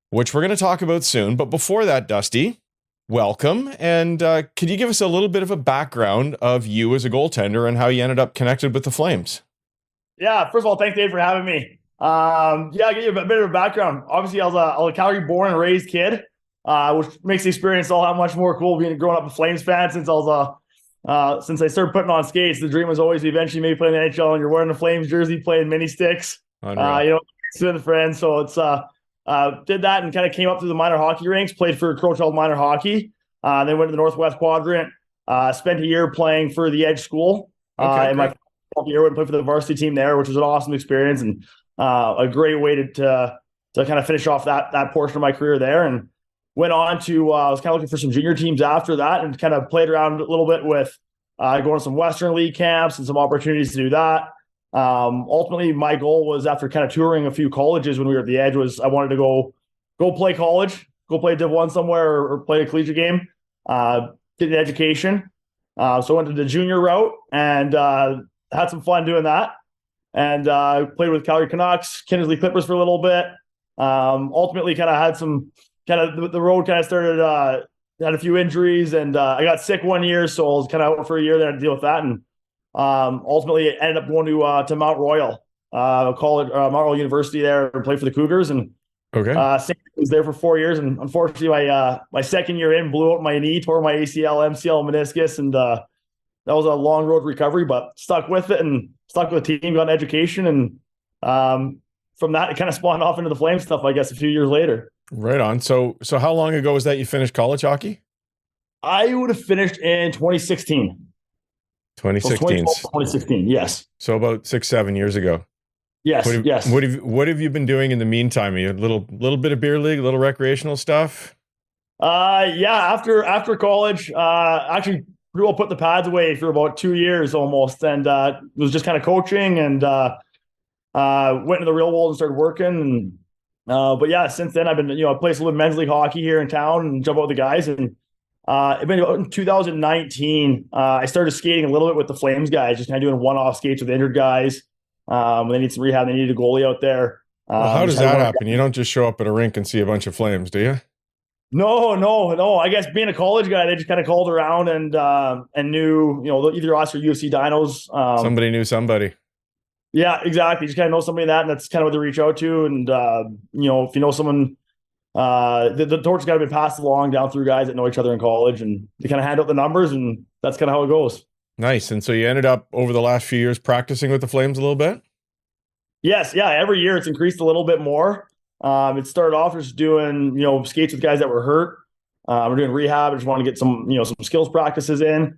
which we're going to talk about soon. But before that, Dusty, welcome. And could you give us a little bit of a background of you as a goaltender and how you ended up connected with the Flames? Yeah, first of all, thanks, Dave, for having me. I'll give you a bit of a background. Obviously, I was a Calgary born and raised kid, which makes the experience all that much more cool growing up a Flames fan since since I started putting on skates. The dream was always to eventually maybe play in the NHL, and you're wearing a Flames jersey, playing mini sticks, with friends. So it's did that and kind of came up through the minor hockey ranks, played for Crowchild minor hockey, then went to the Northwest Quadrant, spent a year playing for the Edge School, And my year went and played for the varsity team there, which was an awesome experience and a great way to kind of finish off that portion of my career there. And went on to I was kind of looking for some junior teams after that, and kind of played around a little bit with going to some Western League camps and some opportunities to do that. Ultimately, my goal was, after kind of touring a few colleges when we were at the Edge, was I wanted to go play college, go play Div 1 somewhere, or play a collegiate game, get an education. So I went to the junior route and had some fun doing that. And played with Calgary Canucks, Kindersley Clippers for a little bit. Ultimately, kind of had some the road kind of started. Had a few injuries, and I got sick one year, so I was kind of out for a year. Then I had to deal with that, and ultimately ended up going to Mount Royal college, Mount Royal University there, and played for the Cougars. And was there for 4 years, and unfortunately, my second year in, blew out my knee, tore my ACL, MCL, meniscus, and that was a long road recovery. But stuck with it and stuck with the team, got an education, and from that, it kind of spawned off into the Flames stuff, I guess, a few years later. Right on. So how long ago was that you finished college hockey? I would have finished in 2016. 2016, yes. So about 6-7 years ago. Yes, yes. What have you been doing in the meantime? A little bit of beer league, a little recreational stuff? After college, actually pretty well put the pads away for about 2 years almost, and was just kind of coaching, and went into the real world and started working. And but yeah, since then I've been, I play a little men's league hockey here in town and jump out with the guys. And I've been about in 2019. I started skating a little bit with the Flames guys, just kind of doing one-off skates with injured guys. When they need some rehab, they need a goalie out there. Well, how does that happen? You don't just show up at a rink and see a bunch of Flames, do you? No. I guess being a college guy, they just kind of called around and knew, either us or UFC Dinos. Somebody knew somebody. Yeah, exactly. Just kind of know somebody and that's kind of what they reach out to. And, if you know someone, the torch's got to be passed along down through guys that know each other in college, and they kind of hand out the numbers, and that's kind of how it goes. Nice. And so you ended up over the last few years practicing with the Flames a little bit? Yes. Yeah. Every year it's increased a little bit more. It started off just doing, skates with guys that were hurt. We're doing rehab. I just want to get some skills practices in.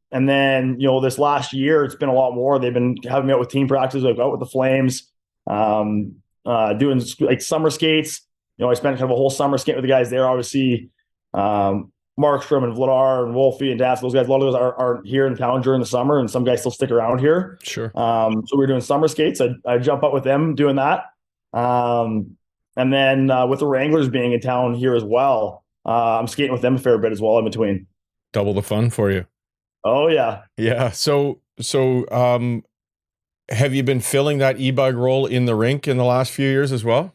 And then, this last year, it's been a lot more. They've been having me out with team practices. I've out with the Flames, doing like summer skates. I spent kind of a whole summer skating with the guys there. Obviously, Markstrom and Vladar and Wolfie and Dass, those guys, a lot of those are here in town during the summer, and some guys still stick around here. Sure. So we're doing summer skates. I jump up with them doing that. And then with the Wranglers being in town here as well, I'm skating with them a fair bit as well in between. Double the fun for you. Oh yeah. Yeah. So have you been filling that e-bug role in the rink in the last few years as well?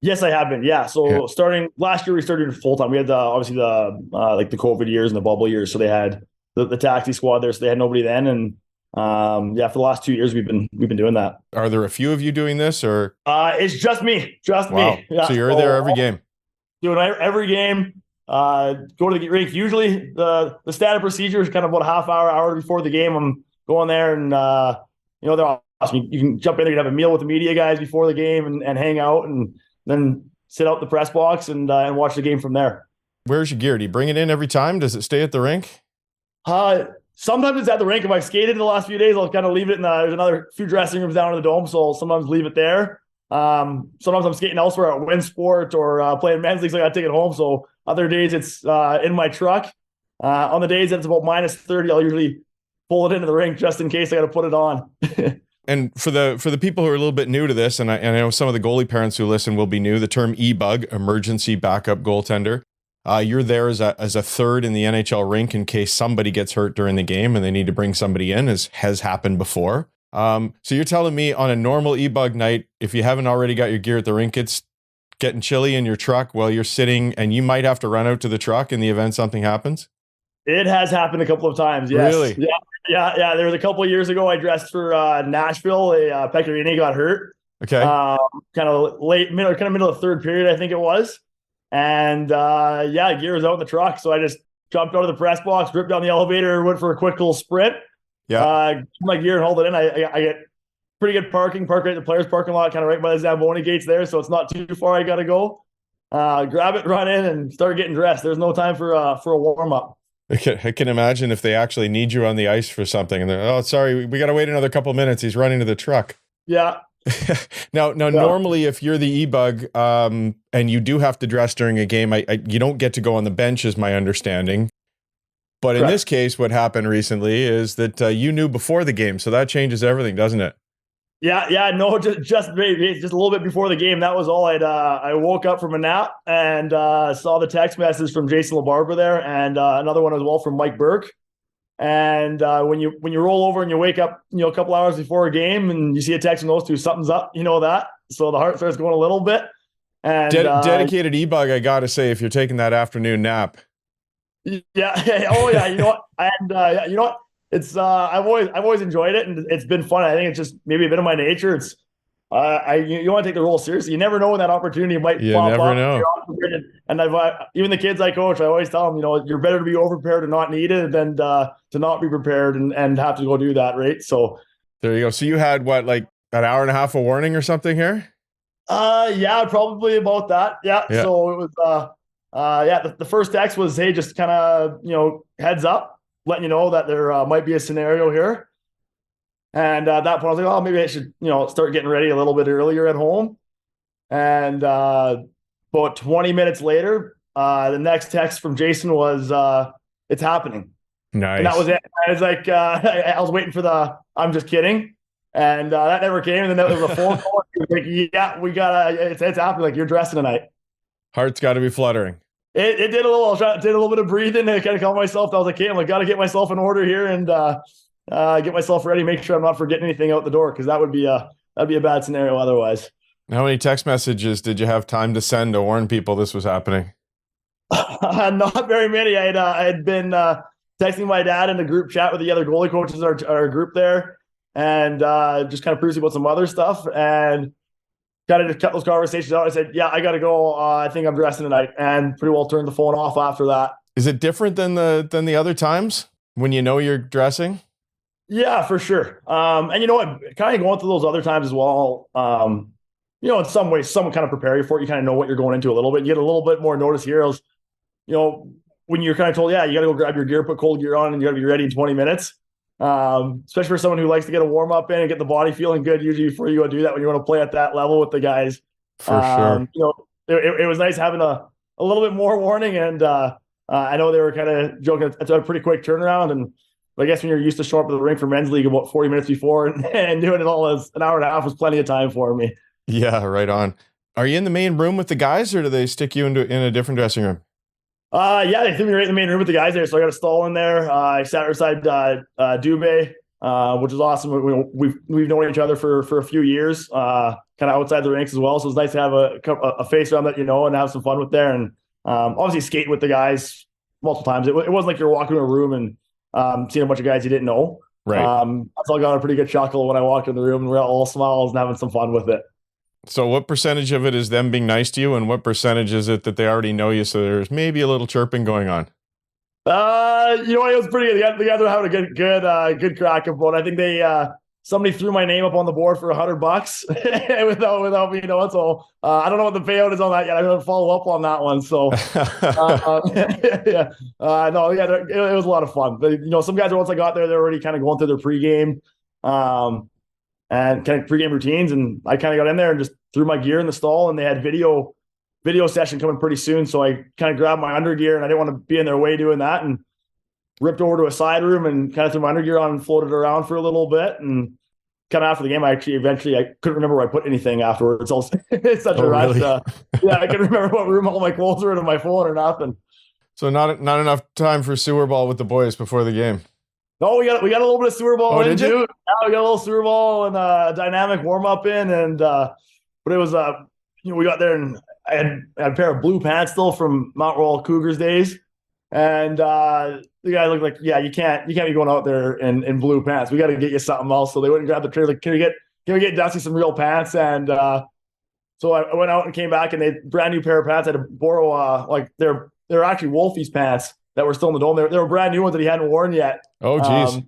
Yes, I have been. Yeah. So starting last year, we started full time. We had obviously the COVID years and the bubble years. So they had the taxi squad there. So they had nobody then. And for the last 2 years, we've been doing that. Are there a few of you doing this, or? It's just me. Me. Yeah. So you're there every game. Doing every game. Go to the rink. Usually the standard procedure is kind of about a half hour before the game. I'm going there, and they're awesome. You can jump in there, you can have a meal with the media guys before the game and hang out, and then sit out in the press box and watch the game from there. Where's your gear? Do you bring it in every time? Does it stay at the rink? Sometimes it's at the rink. If I've skated in the last few days, I'll kind of leave it there's another few dressing rooms down in the dome, so I'll sometimes leave it there. Sometimes I'm skating elsewhere at WinSport or playing men's leagues. I got to take it home. So other days it's in my truck. On the days that it's about minus 30, I'll usually pull it into the rink just in case I got to put it on. And for the people who are a little bit new to this, and I know some of the goalie parents who listen will be new, the term e-bug, Emergency Backup Goaltender. You're there as a third in the NHL rink in case somebody gets hurt during the game and they need to bring somebody in, as has happened before. So you're telling me on a normal e-bug night, if you haven't already got your gear at the rink, it's getting chilly in your truck while you're sitting, and you might have to run out to the truck in the event something happens? It has happened a couple of times, yes. Really? Yeah. There was a couple of years ago I dressed for Nashville. Pecorini got hurt. Okay. Kind of middle of the third period, I think it was. And gear was out in the truck. So I just jumped out of the press box, ripped down the elevator, went for a quick little sprint. Yeah. My gear and hold it in. I get pretty good park right at the players' parking lot, kind of right by the Zamboni gates there. So it's not too far. I got to go. Grab it, run in, and start getting dressed. There's no time for a warm up. I can imagine if they actually need you on the ice for something and they're, oh, sorry, we got to wait another couple of minutes. He's running to the truck. Yeah. Now, normally if you're the e-bug and you do have to dress during a game, you don't get to go on the bench is my understanding. But in this case, what happened recently is that you knew before the game. So that changes everything, doesn't it? Yeah, no, just a little bit before the game. That was all. I woke up from a nap and saw the text message from Jason LaBarbera there, and another one as well from Mike Burke. And when you roll over and you wake up, a couple hours before a game, and you see a text from those two, something's up. You know that, so the heart starts going a little bit. And dedicated e-bug, I got to say, if you're taking that afternoon nap. Yeah. Oh yeah. You know what? And you know what? It's I've always enjoyed it, and it's been fun. I think it's just maybe a bit of my nature. It's you want to take the role seriously. You never know when that opportunity might pop up. Never know. And I've even the kids I coach, I always tell them, you're better to be over prepared and not need it than to not be prepared and have to go do that, right? So there you go. So you had what, like an hour and a half of warning or something here? Yeah, probably about that. Yeah. So it was the first text was, hey, just kind of heads up, letting you know that there might be a scenario here. And at that point, I was like, oh, maybe I should, start getting ready a little bit earlier at home. And about 20 minutes later, the next text from Jason was, it's happening. Nice. And that was it. I was like, I was waiting for I'm just kidding. And that never came. And then there was a phone call. He was like, yeah, we gotta, it's happening. Like, you're dressing tonight. Heart's got to be fluttering. It did a little bit of breathing to kind of calm myself. I was like, okay, got to get myself in order here and get myself ready, make sure I'm not forgetting anything out the door, because that'd be a bad scenario otherwise. How many text messages did you have time to send to warn people this was happening? Not very many. I had been texting my dad in the group chat with the other goalie coaches, our group there, and just kind of cruising about some other stuff, and kind of just cut those conversations out. I said, yeah, I got to go. I think I'm dressing tonight, and pretty well turned the phone off after that. Is it different than the other times when you're dressing? Yeah, for sure. And you know what, kind of going through those other times as well, in some ways, someone kind of prepare you for it. You kind of know what you're going into a little bit. You get a little bit more notice here. When you're kind of told, yeah, you got to go grab your gear, put cold gear on, and you got to be ready in 20 minutes. Especially for someone who likes to get a warm up in and get the body feeling good usually before you go do that when you want to play at that level with the guys. For sure. It was nice having a little bit more warning, and I know they were kind of joking. It's a pretty quick turnaround, but I guess when you're used to showing up to the rink for men's league about 40 minutes before and doing it all as an hour and a half was plenty of time for me. Yeah, right on. Are you in the main room with the guys, or do they stick you in a different dressing room? Yeah, they threw me right in the main room with the guys there, so I got a stall in there. I sat beside Dubé, which is awesome. We've known each other for a few years, kind of outside the rinks as well. So it's nice to have a face around that and have some fun with there. And obviously skate with the guys multiple times. It wasn't like you're walking in a room and seeing a bunch of guys you didn't know. Right. I still got a pretty good chuckle when I walked in the room, and we're all smiles and having some fun with it. So what percentage of it is them being nice to you, and what percentage is it that they already know you, so there's maybe a little chirping going on? It was pretty good. The guys were having a good crack about it. I think somebody threw my name up on the board for $100 without me knowing. So I don't know what the payout is on that yet. I'm going to follow up on that one. So it was a lot of fun. But, some guys, once I got there, they're already kind of going through their pregame. And kind of pregame routines, and I kind of got in there and just threw my gear in the stall, and they had video session coming pretty soon, so I kind of grabbed my undergear, and I didn't want to be in their way doing that, and ripped over to a side room and kind of threw my undergear on and floated around for a little bit, and kind of after the game, I couldn't remember where I put anything afterwards. It's such a rush. Really? I couldn't remember what room all my clothes were in my phone or nothing. So not enough time for sewer ball with the boys before the game. No, we got a little bit of sewer ball in too. Yeah, we got a little sewer ball and a dynamic warm up in, and but it was we got there and I had a pair of blue pants still from Mount Royal Cougars days, and the guy looked like, yeah, you can't be going out there in blue pants. We got to get you something else. So they went and grabbed the trailer. Like, can we get Dusty some real pants? And so I went out and came back, and they brand new pair of pants. I had to borrow they're actually Wolfie's pants that were still in the dome. They were brand new ones that he hadn't worn yet. Oh, geez.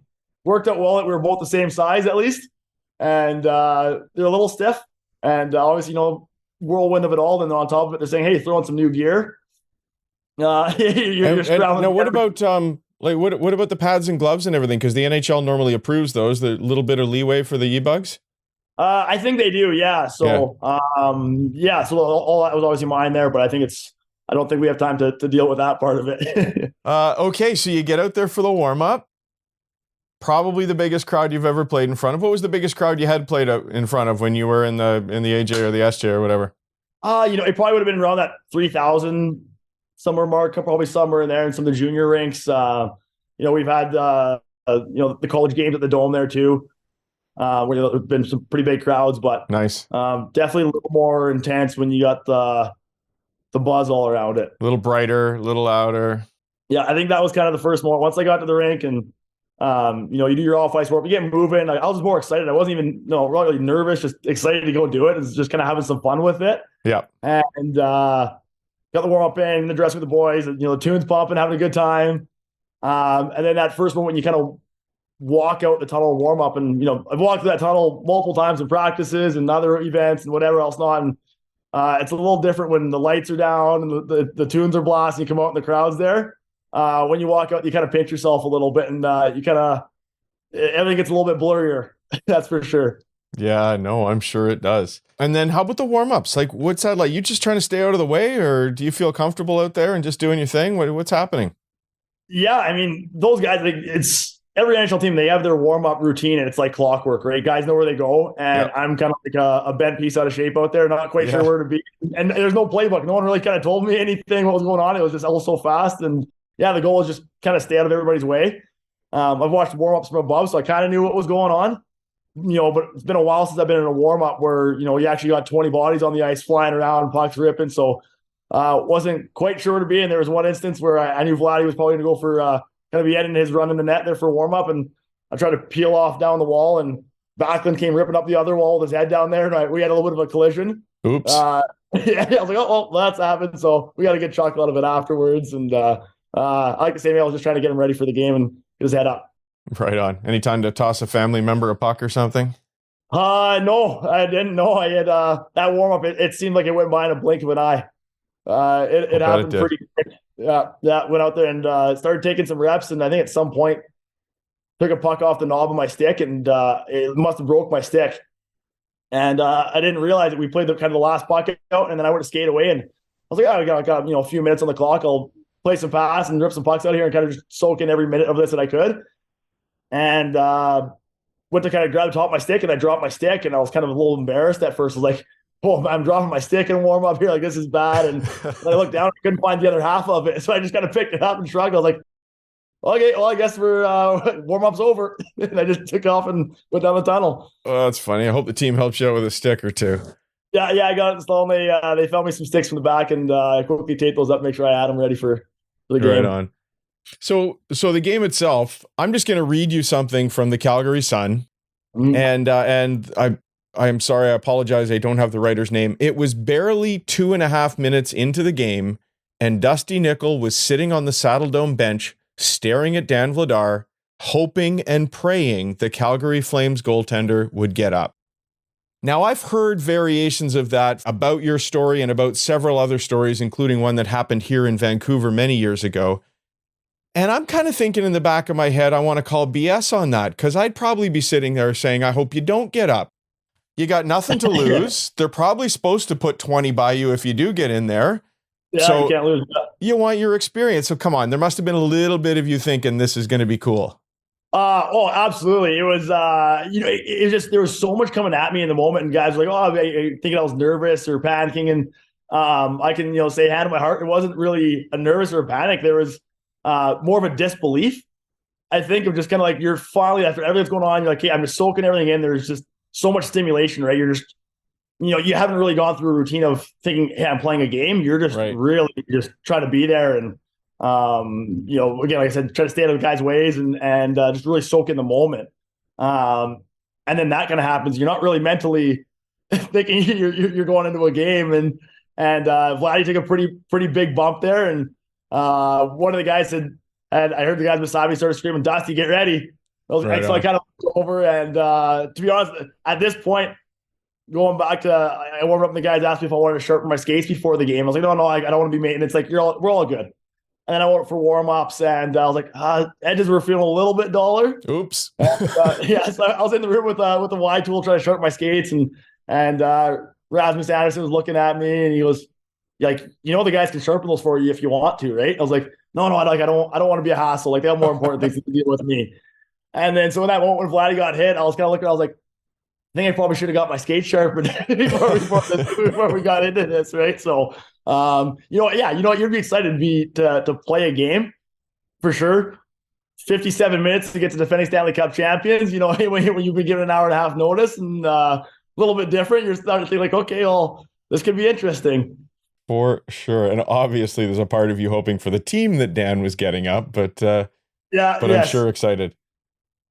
Worked out well that we were both the same size, at least. And they're a little stiff. And obviously, whirlwind of it all. Then on top of it, they're saying, hey, throw in some new gear. You're scrambling. Now, what about Like, what about the pads and gloves and everything? Because the NHL normally approves those. The little bit of leeway for the e-bugs. I think they do, yeah. So, so all that was obviously mine there, but I don't think we have time to deal with that part of it. Okay, so you get out there for the warm-up. Probably the biggest crowd you've ever played in front of. What was the biggest crowd you had played out in front of when you were in the AJ or the SJ or whatever? It probably would have been around that 3,000 somewhere mark, probably somewhere in there, and some of the junior rinks. We've had the college games at the Dome there too. Where there've been some pretty big crowds, but nice. Definitely a little more intense when you got the buzz all around it. A little brighter, a little louder. Yeah, I think that was kind of the first moment. Once I got to the rink and you do your off-ice work, you get moving. I was more excited. I wasn't even really nervous, just excited to go do it. It's just kind of having some fun with it. Yeah. And got the warm-up in the dressing with the boys, and the tunes pumping, having a good time. And then that first moment when you kind of walk out the tunnel and warm up, and I've walked through that tunnel multiple times in practices and other events and whatever else not, and it's a little different when the lights are down and the tunes are blasting. You come out and the crowd's there. When you walk out, you kind of pinch yourself a little bit, and everything gets a little bit blurrier. That's for sure. Yeah, no, I'm sure it does. And then how about the warm-ups? Like, what's that like? You just trying to stay out of the way, or do you feel comfortable out there and just doing your thing? What's happening? Yeah, I mean, those guys, it's every NHL team, they have their warm-up routine, and it's like clockwork, right? Guys know where they go, and I'm kind of like a bent piece out of shape out there, not quite sure where to be. And there's no playbook. No one really kind of told me anything, what was going on. It was just all so fast. And the goal was just kind of stay out of everybody's way. I've watched warm-ups from above, so I kind of knew what was going on. But it's been a while since I've been in a warm-up where, you actually got 20 bodies on the ice flying around, pucks ripping. So wasn't quite sure where to be. And there was one instance where I knew Vladdy was probably going to go for kind of be ending his run in the net there for a warm-up. And I tried to peel off down the wall, and Backlund came ripping up the other wall with his head down there. And we had a little bit of a collision. Oops. I was like, oh, that's happened. So we got a good chuckle out of it afterwards. And I like to say, maybe I was just trying to get him ready for the game and get his head up. Right on. Any time to toss a family member a puck or something? No, I didn't know. I had that warm up. It seemed like it went by in a blink of an eye. It happened pretty quick. Yeah, went out there and started taking some reps. And I think at some point took a puck off the knob of my stick, and it must have broke my stick. And I didn't realize it. We played the last puck out, and then I would have skated away. And I was like, I got a few minutes on the clock. I'll play some pass and rip some pucks out here and kind of just soak in every minute of this that I could. And went to kind of grab the top of my stick, and I dropped my stick, and I was kind of a little embarrassed at first. I was like, oh, I'm dropping my stick and warm up here. Like, this is bad. And I looked down, I couldn't find the other half of it. So I just kind of picked it up and shrugged. I was like, okay, well, I guess we're warm up's over. And I just took off and went down the tunnel. Oh, that's funny. I hope the team helps you out with a stick or two. Yeah, I got it installed. They found me some sticks from the back, and I quickly taped those up, make sure I had them ready for the game. Right on. So the game itself, I'm just going to read you something from the Calgary Sun. And I'm sorry, I apologize, I don't have the writer's name. It was barely 2.5 minutes into the game, and Dusty Nickel was sitting on the Saddle Dome bench, staring at Dan Vladar, hoping and praying the Calgary Flames goaltender would get up. Now, I've heard variations of that about your story and about several other stories, including one that happened here in Vancouver many years ago. And I'm kind of thinking in the back of my head, I want to call BS on that, because I'd probably be sitting there saying, I hope you don't get up. You got nothing to lose. They're probably supposed to put 20 by you if you do get in there. Yeah, so you can't lose. You want your experience. So come on, there must have been a little bit of you thinking this is going to be cool. Oh, absolutely. It was, it just, there was so much coming at me in the moment, and guys were like, oh, I thinking I was nervous or panicking. And I can, say hand on my heart, it wasn't really a nervous or a panic. There was more of a disbelief. I think of just kind of like, you're finally, after everything's going on, you're like, hey, I'm just soaking everything in. There's just so much stimulation, right? You're just, you haven't really gone through a routine of thinking, hey, I'm playing a game. You're just really just trying to be there. And, again, like I said, try to stay out of the guys' ways and just really soak in the moment. And then that kind of happens. You're not really mentally thinking you're going into a game. And Vladdy took a pretty big bump there. And one of the guys said, and I heard the guys beside me started screaming, Dusty, get ready. So I kind of looked over, and to be honest, at this point, going back to, I warmed up and the guys asked me if I wanted to sharpen my skates before the game. I was like, no, I don't want to be maintenance. Like, we're all good. And then I went for warm-ups, and I was like, edges were feeling a little bit duller. Oops. Yeah, so I was in the room with the Y tool trying to sharpen my skates, and Rasmus Anderson was looking at me, and he was like, the guys can sharpen those for you if you want to, right? I was like, no, I don't want to be a hassle. Like, they have more important things to deal with me. And then so in that moment when Vladdy got hit, I was kind of looking, I was like, I think I probably should have got my skate sharpened before we got into this, right? So, you'd be excited to play a game for sure. 57 minutes to get to defending Stanley Cup champions. When you've been given an hour and a half notice, and a little bit different, you're starting to think like, okay, well, this could be interesting. For sure. And obviously there's a part of you hoping for the team that Dan was getting up, but I'm sure excited.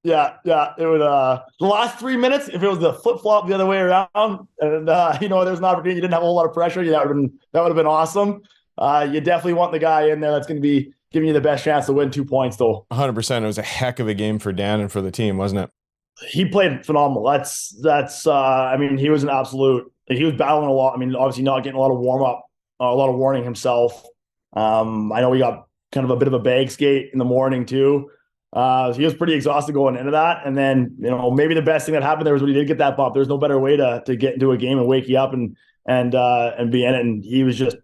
Yeah. It would, the last 3 minutes, if it was the flip flop the other way around, and there's an opportunity, you didn't have a whole lot of pressure, that would have been awesome. You definitely want the guy in there that's going to be giving you the best chance to win 2 points, though. 100%. It was a heck of a game for Dan and for the team, wasn't it? He played phenomenal. He was an absolute. He was battling a lot. I mean, obviously not getting a lot of warm up. A lot of warning himself. I know we got kind of a bit of a bag skate in the morning too. So he was pretty exhausted going into that. And then, maybe the best thing that happened there was when he did get that bump. There's no better way to get into a game and wake you up and be in it. And he was just,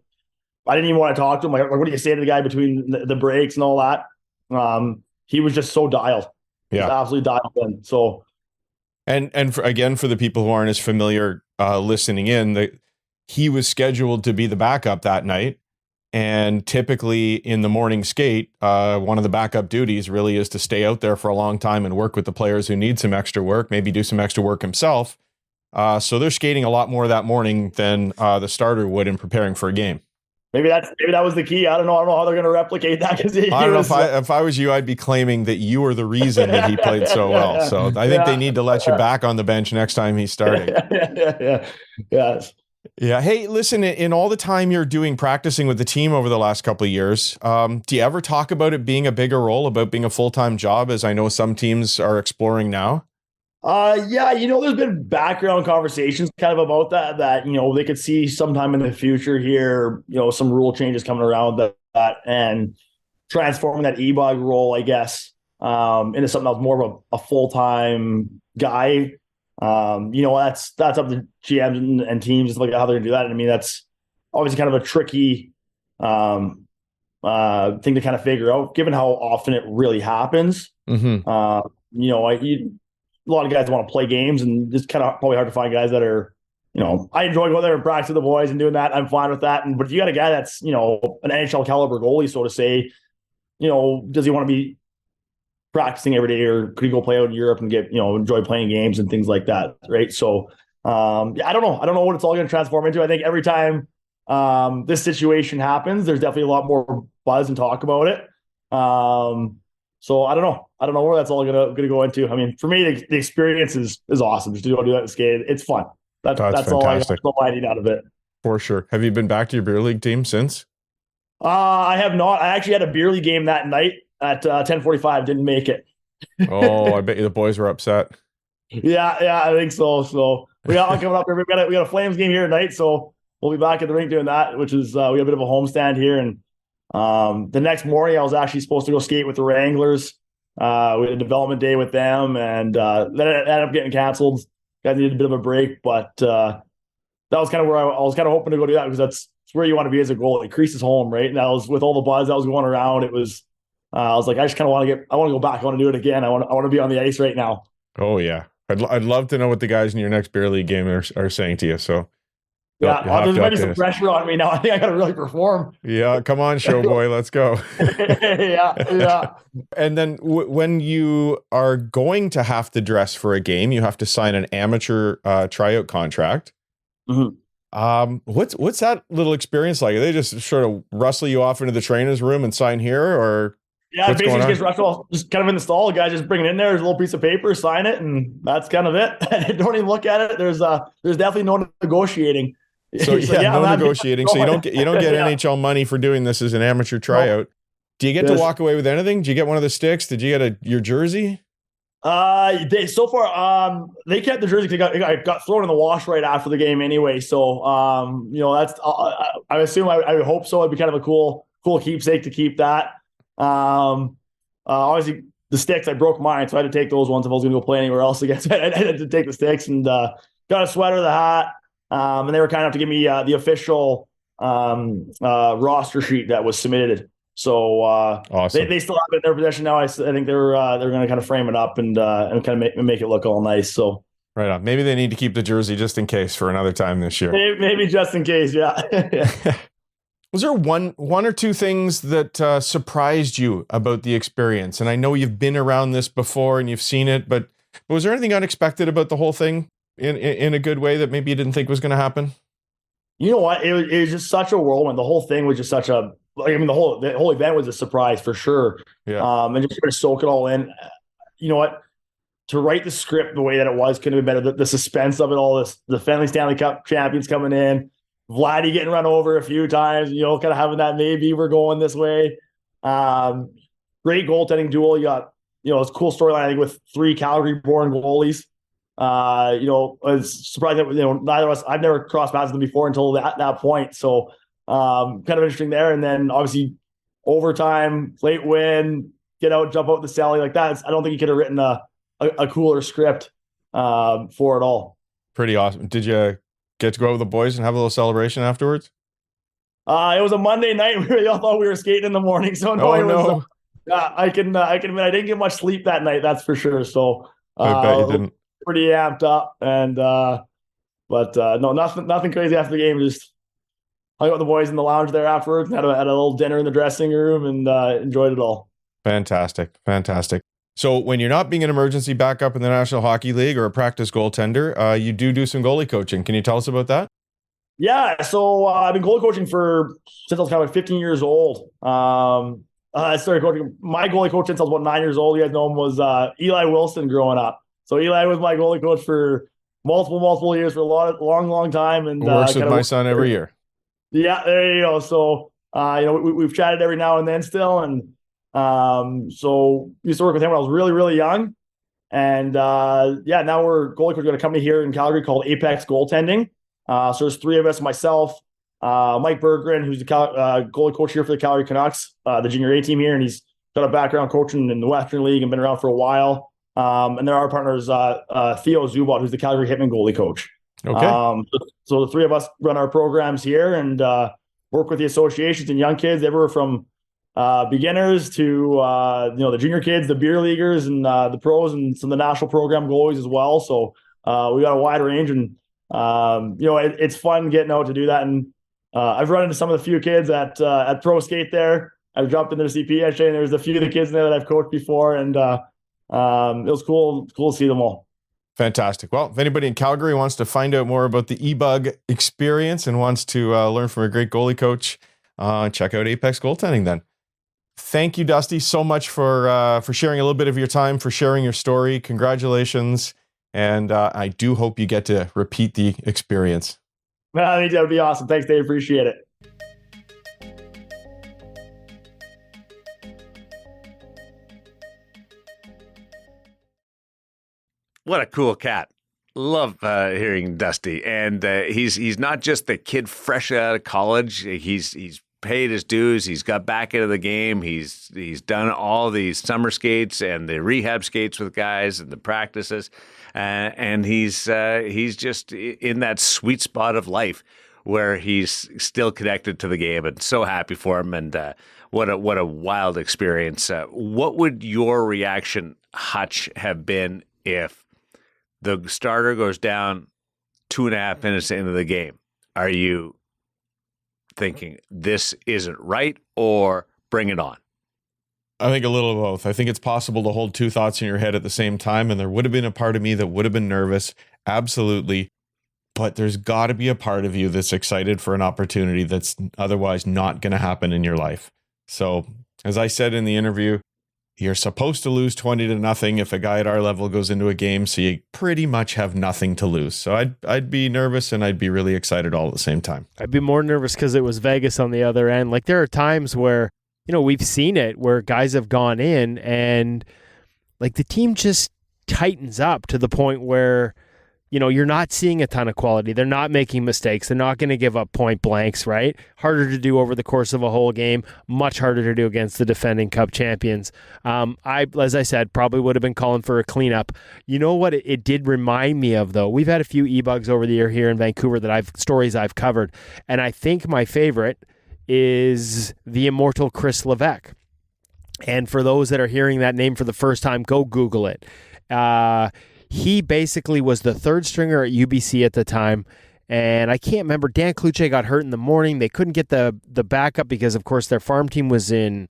I didn't even want to talk to him. Like, what do you say to the guy between the breaks and all that? He was just so dialed. Yeah, absolutely dialed in. So, and for the people who aren't as familiar listening in, he was scheduled to be the backup that night. And typically in the morning skate, one of the backup duties really is to stay out there for a long time and work with the players who need some extra work, maybe do some extra work himself. So they're skating a lot more that morning than the starter would in preparing for a game. Maybe that was the key. I don't know how they're going to replicate that. I don't know if I was you, I'd be claiming that you were the reason that he played so well. So I think they need to let you back on the bench next time he's starting. Yeah. Hey, listen, in all the time you're practicing with the team over the last couple of years, do you ever talk about it being a bigger role, about being a full-time job, as I know some teams are exploring now? There's been background conversations kind of about that, they could see sometime in the future here, some rule changes coming around that and transforming that e-bug role, I guess, into something that was more of a full-time guy. That's up to GMs and teams and like how they're gonna do that. And I mean, that's obviously kind of a tricky thing to kind of figure out, given how often it really happens. Mm-hmm. A lot of guys want to play games, and it's kind of probably hard to find guys that are, I enjoy going there and practice with the boys and doing that. I'm fine with that. But if you got a guy that's, an NHL caliber goalie, so to say, does he want to be practicing every day, or could he go play out in Europe and get, enjoy playing games and things like that, right? So, I don't know what it's all going to transform into. I think every time this situation happens, there's definitely a lot more buzz and talk about it. So I don't know where that's all going to go into. I mean, for me, the experience is awesome. Just to go do that and skate, it's fun. That's all I need out of it. For sure. Have you been back to your beer league team since? I have not. I actually had a beer league game that night at 10:45. Didn't make it. Oh, I bet you the boys were upset. Yeah, I think so. So we got one coming up here. We got a Flames game here tonight, so we'll be back at the rink doing that, which is we have a bit of a homestand here. And the next morning, I was actually supposed to go skate with the Wranglers. We had a development day with them, and then it ended up getting canceled. Guys needed a bit of a break, but that was kind of where I was kind of hoping to go do that, because that's where you want to be as a goalie. Crease is home, right? And that was with all the buzz that was going around. It was. I was like, I just kind of want to go back. I want to do it again. I want to be on the ice right now. Oh yeah, I'd love to know what the guys in your next beer league game are saying to you. So yeah, there's maybe some pressure on me now. I think I got to really perform. Yeah, come on, show boy, let's go. yeah. And then when you are going to have to dress for a game, you have to sign an amateur tryout contract. Mm-hmm. What's that little experience like? Are they just sort of rustle you off into the trainer's room and sign here, or? Yeah, it basically gets rushed just kind of in the stall. The guy just bring it in there. There's a little piece of paper, sign it, and that's kind of it. Don't even look at it. There's definitely no negotiating. So no negotiating. So you don't get NHL money for doing this as an amateur tryout. Do you get to walk away with anything? Did you get one of the sticks? Did you get your jersey? They kept the jersey because it got thrown in the wash right after the game anyway. So that's I assume I would hope so. It'd be kind of a cool cool keepsake to keep that. Obviously, the sticks, I broke mine, so I had to take those ones if I was going to go play anywhere else again. So I had to take the sticks and got a sweater, the hat, and they were kind enough to give me the official roster sheet that was submitted. So awesome. They still have it in their possession now. I think they're going to kind of frame it up and kind of make it look all nice. So right on. Maybe they need to keep the jersey just in case for another time this year. Maybe just in case, yeah. Was there one or two things that surprised you about the experience? And I know you've been around this before and you've seen it, but was there anything unexpected about the whole thing in a good way that maybe you didn't think was going to happen? You know what? It was just such a whirlwind. The whole thing was just such a, the whole event was a surprise for sure. Yeah. And just to soak it all in. You know what? To write the script the way that it was could have been better. The suspense of it all, the Stanley Cup Champions coming in, Vladdy getting run over a few times, kind of having that maybe we're going this way. Great goaltending duel. You got, it's a cool storyline, I think, with 3 Calgary-born goalies. It's surprising that, neither of us, I've never crossed paths with them before until that point. So kind of interesting there. And then obviously overtime, late win, get out, jump out the celly like that. I don't think you could have written a cooler script for it all. Pretty awesome. Did you get to go out with the boys and have a little celebration afterwards? It was a Monday night. We all thought we were skating in the morning. So no. I can admit I didn't get much sleep that night. That's for sure. So I bet you didn't. Pretty amped up, and but no, nothing crazy after the game. Just hung out with the boys in the lounge there afterwards, and had a little dinner in the dressing room, and enjoyed it all. Fantastic. So when you're not being an emergency backup in the National Hockey League or a practice goaltender, you do some goalie coaching. Can you tell us about that? Yeah, so I've been goalie coaching since I was kind of 15 years old. I started coaching. My goalie coach since I was about 9 years old. You guys know him, was Eli Wilson growing up. So Eli was my goalie coach for multiple years, for a long time, and works with my son every year. Yeah, there you go. So we've chatted every now and then still, and so used to work with him when I was really, really young, and now we're goalie coach at a company here in Calgary called Apex Goaltending. So there's 3 of us: myself, Mike Berggren, who's the goalie coach here for the Calgary Canucks, the junior A team here, and he's got a background coaching in the Western League and been around for a while. And there are partners, Theo Zubot, who's the Calgary Hitman goalie coach. Okay. So the 3 of us run our programs here and work with the associations and young kids, everywhere from beginners to the junior kids, the beer leaguers, and the pros, and some of the national program goalies as well. So we got a wide range, and it's fun getting out to do that. And I've run into some of the few kids at Pro Skate there. I've jumped into the CP yesterday, and there's a few of the kids there that I've coached before, and it was cool to see them all. Fantastic. Well, if anybody in Calgary wants to find out more about the e-bug experience and wants to learn from a great goalie coach, check out Apex Goaltending then. Thank you, Dusty, so much for sharing a little bit of your time, for sharing your story. Congratulations. And I do hope you get to repeat the experience. I think that would be awesome. Thanks, Dave. Appreciate it. What a cool cat. Love hearing Dusty. And he's not just the kid fresh out of college. He's paid his dues. He's got back into the game. He's done all these summer skates and the rehab skates with guys and the practices. And he's just in that sweet spot of life where he's still connected to the game, and so happy for him. And what a wild experience. What would your reaction, Hutch, have been if the starter goes down 2.5 minutes into the game? Are you thinking this isn't right, or bring it on? I think a little of both. I think it's possible to hold 2 thoughts in your head at the same time, and there would have been a part of me that would have been nervous. Absolutely. But there's got to be a part of you that's excited for an opportunity that's otherwise not going to happen in your life. So, as I said in the interview, you're supposed to lose 20-0 if a guy at our level goes into a game, so you pretty much have nothing to lose. So I'd be nervous, and I'd be really excited all at the same time. I'd be more nervous because it was Vegas on the other end. Like, there are times where, we've seen it where guys have gone in and like the team just tightens up to the point where you're not seeing a ton of quality. They're not making mistakes. They're not going to give up point blanks, right? Harder to do over the course of a whole game. Much harder to do against the defending Cup champions. As I said, probably would have been calling for a cleanup. You know what it did remind me of, though? We've had a few e-bugs over the year here in Vancouver stories I've covered. And I think my favorite is the immortal Chris Levesque. And for those that are hearing that name for the first time, go Google it. He basically was the third stringer at UBC at the time. And I can't remember, Dan Kluche got hurt in the morning. They couldn't get the backup because, of course, their farm team was it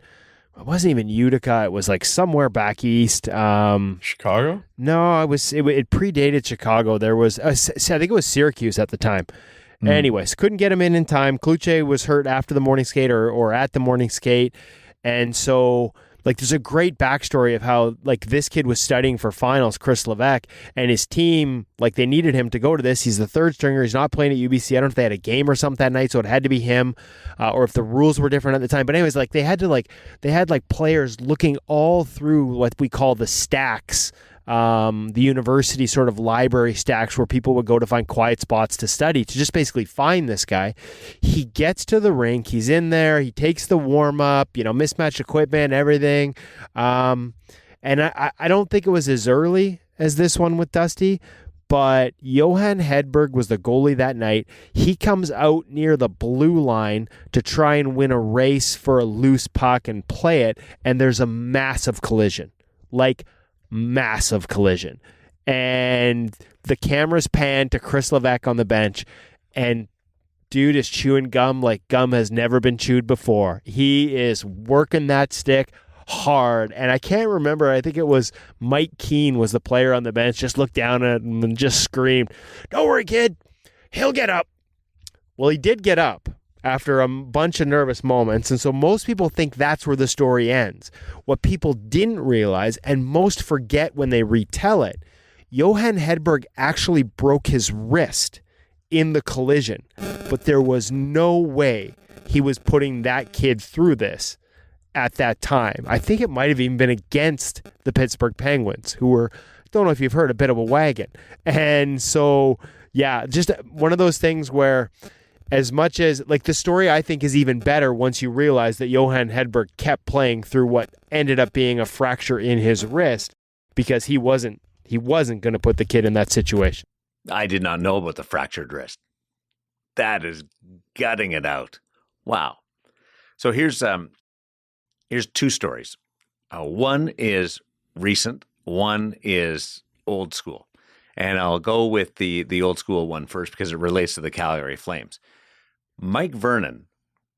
wasn't even Utica. It was like somewhere back east. Chicago? No, it predated Chicago. There was, I think it was Syracuse at the time. Anyways, couldn't get him in time. Kluche was hurt after the morning skate or at the morning skate. And so, there's a great backstory of how, this kid was studying for finals, Chris Levesque, and his team, they needed him to go to this. He's the third stringer. He's not playing at UBC. I don't know if they had a game or something that night, so it had to be him, or if the rules were different at the time. But anyways, they had players looking all through what we call the stacks, the university sort of library stacks where people would go to find quiet spots to study, to just basically find this guy. He gets to the rink, he's in there, he takes the warm-up, mismatched equipment, everything. And I don't think it was as early as this one with Dusty, but Johan Hedberg was the goalie that night. He comes out near the blue line to try and win a race for a loose puck and play it, and there's a massive collision. Massive collision. And the cameras pan to Chris Levesque on the bench, and dude is chewing gum like gum has never been chewed before. He is working that stick hard. And I can't remember, I think it was Mike Keane was the player on the bench, just looked down at him and just screamed, "Don't worry, kid, he'll get up." Well, he did get up after a bunch of nervous moments. And so most people think that's where the story ends. What people didn't realize, and most forget when they retell it, Johan Hedberg actually broke his wrist in the collision. But there was no way he was putting that kid through this at that time. I think it might have even been against the Pittsburgh Penguins, who were, don't know if you've heard, a bit of a wagon. And so, yeah, just one of those things where, as much as, the story I think is even better once you realize that Johan Hedberg kept playing through what ended up being a fracture in his wrist, because he wasn't going to put the kid in that situation. I did not know about the fractured wrist. That is gutting it out. Wow. So here's two stories. One is recent. One is old school. And I'll go with the old school one first because it relates to the Calgary Flames. Mike Vernon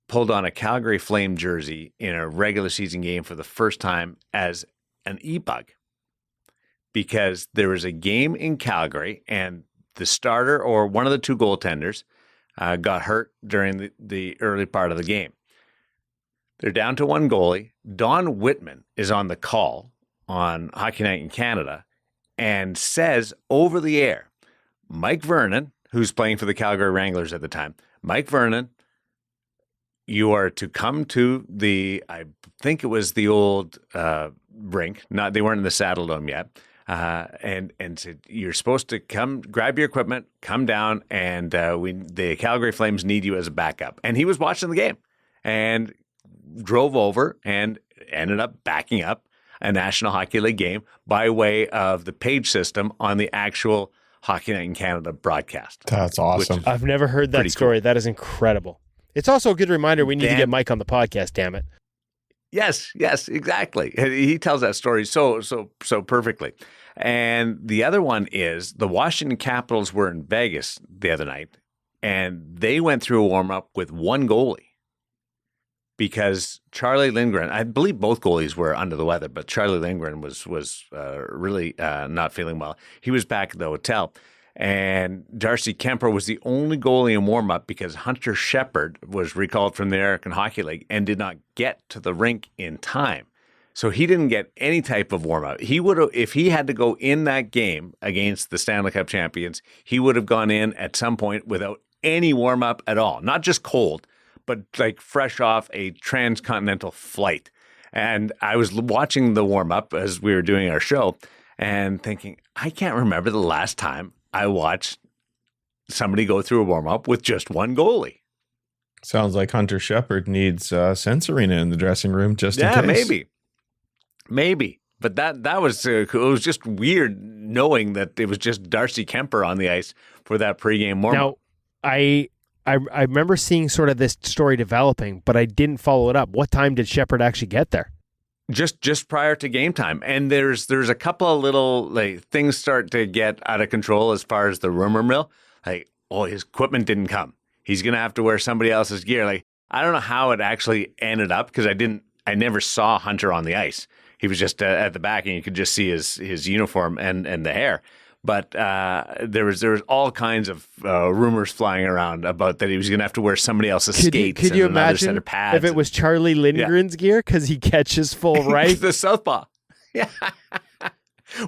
pulled on a Calgary Flame jersey in a regular season game for the first time as an e-bug, because there was a game in Calgary and the starter or one of the two goaltenders got hurt during the early part of the game. They're down to one goalie. Don Whitman is on the call on Hockey Night in Canada and says over the air, Mike Vernon, who's playing for the Calgary Wranglers at the time, Mike Vernon, you are to come to I think it was the old rink. They weren't in the Saddle Dome yet. And said, you're supposed to come, grab your equipment, come down, and the Calgary Flames need you as a backup. And he was watching the game and drove over and ended up backing up a National Hockey League game by way of the page system on the actual Hockey Night in Canada broadcast. That's awesome. I've never heard that story. Cool. That is incredible. It's also a good reminder we need to get Mike on the podcast, damn it. Yes, exactly. He tells that story so perfectly. And the other one is the Washington Capitals were in Vegas the other night, and they went through a warm-up with one goalie because Charlie Lindgren, I believe both goalies were under the weather, but Charlie Lindgren was really not feeling well. He was back at the hotel. And Darcy Kemper was the only goalie in warm-up because Hunter Shepard was recalled from the American Hockey League and did not get to the rink in time. So he didn't get any type of warm-up. He would have, if he had to go in that game against the Stanley Cup champions, he would have gone in at some point without any warm-up at all. Not just cold, but like fresh off a transcontinental flight. And I was watching the warm-up as we were doing our show and thinking, I can't remember the last time I watched somebody go through a warm-up with just one goalie. Sounds like Hunter Shepard needs Sensorina in the dressing room just in case. Maybe. But that was it was just weird knowing that it was just Darcy Kemper on the ice for that pregame warm-up. Now, I remember seeing sort of this story developing, but I didn't follow it up. What time did Shepard actually get there? Just prior to game time. And there's a couple of little things start to get out of control as far as the rumor mill. His equipment didn't come. He's going to have to wear somebody else's gear. I don't know how it actually ended up because I never saw Hunter on the ice. He was just at the back and you could just see his uniform and the hair. But there was all kinds of rumors flying around about that he was going to have to wear somebody else's skates. Could you and another set imagine of pads if it was Charlie Lindgren's gear because he catches full right? The southpaw. Yeah.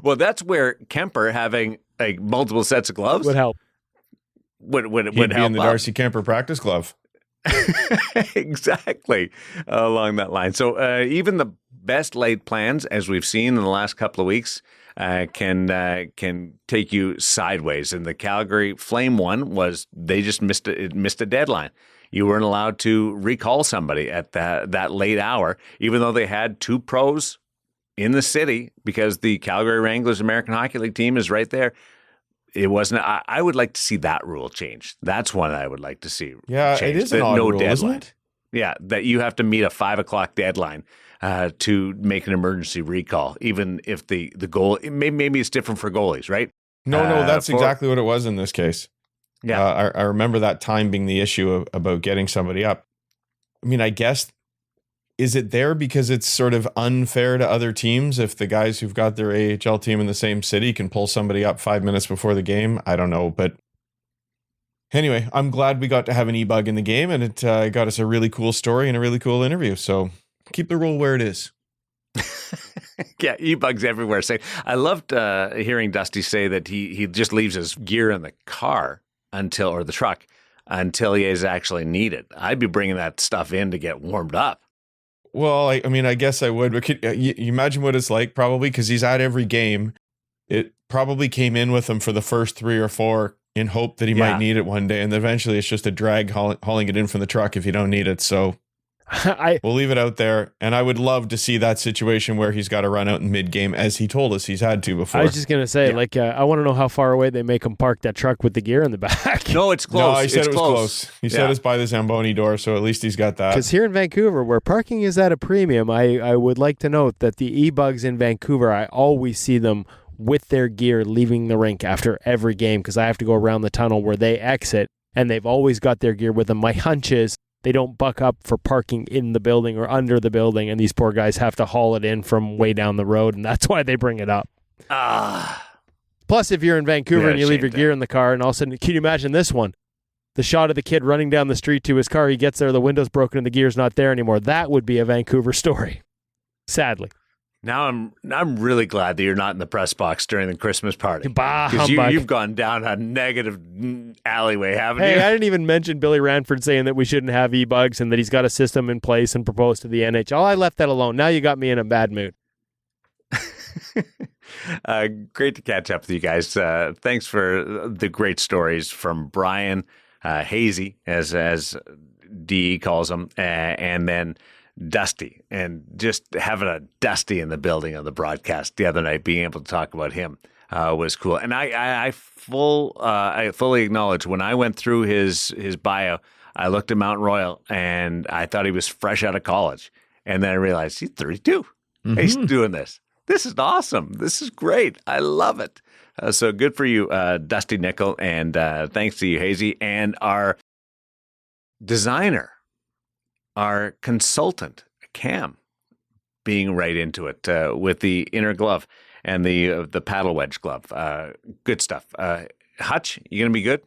Well, that's where Kemper having multiple sets of gloves would help. Would He'd help be in the out. Darcy Kemper practice glove. Exactly along that line. So even the best laid plans, as we've seen in the last couple of weeks, can take you sideways. And the Calgary Flame one was they just missed a deadline. You weren't allowed to recall somebody at that late hour, even though they had two pros in the city because the Calgary Wranglers American Hockey League team is right there. It wasn't. I would like to see that rule changed. That's one I would like to see. Yeah, changed. it is an odd rule, deadline. isn't it? Yeah, that you have to meet a 5:00 deadline to make an emergency recall, even if the goal. Maybe it's different for goalies, right? No, that's exactly what it was in this case. Yeah, I remember that time being the issue about getting somebody up. I mean, I guess. Is it there because it's sort of unfair to other teams if the guys who've got their AHL team in the same city can pull somebody up 5 minutes before the game? I don't know. But anyway, I'm glad we got to have an e-bug in the game and it got us a really cool story and a really cool interview. So keep the rule where it is. Yeah, e-bugs everywhere. I loved hearing Dusty say that he just leaves his gear in the car or the truck until he is actually needed. I'd be bringing that stuff in to get warmed up. Well, I mean, I guess I would. But could you imagine what it's like? Probably because he's at every game. It probably came in with him for the first 3 or 4 in hope that he might need it one day, and eventually it's just a drag hauling it in from the truck if you don't need it. So we'll leave it out there. And I would love to see that situation where he's got to run out in mid-game, as he told us he's had to before. I was just gonna say, I want to know how far away they make him park that truck with the gear in the back. No, it's close. No, he said it was close. He said it's by the Zamboni door, so at least he's got that. Because here in Vancouver, where parking is at a premium, I would like to note that the e-bugs in Vancouver, I always see them with their gear leaving the rink after every game because I have to go around the tunnel where they exit, and they've always got their gear with them. My hunch is they don't buck up for parking in the building or under the building, and these poor guys have to haul it in from way down the road, and that's why they bring it up. Plus, if you're in Vancouver and you leave your gear in the car, and all of a sudden, can you imagine this one? The shot of the kid running down the street to his car, he gets there, the window's broken, and the gear's not there anymore. That would be a Vancouver story, sadly. Now I'm really glad that you're not in the press box during the Christmas party because you've gone down a negative alleyway, haven't you? Hey, I didn't even mention Billy Ranford saying that we shouldn't have e-bugs and that he's got a system in place and proposed to the NHL. I left that alone. Now you got me in a bad mood. Great to catch up with you guys. Thanks for the great stories from Brian, Hazy, as DE calls him, and then Dusty, and just having a Dusty in the building on the broadcast the other night, being able to talk about him was cool. And I fully acknowledge when I went through his bio, I looked at Mount Royal and I thought he was fresh out of college, and then I realized he's 32. Mm-hmm. He's doing this. This is awesome. This is great. I love it. So good for you, Dusty Nickel, and thanks to you, Hazy, and our designer. Our consultant, Cam, being right into it with the inner glove and the paddle wedge glove. Good stuff. Hutch, you going to be good?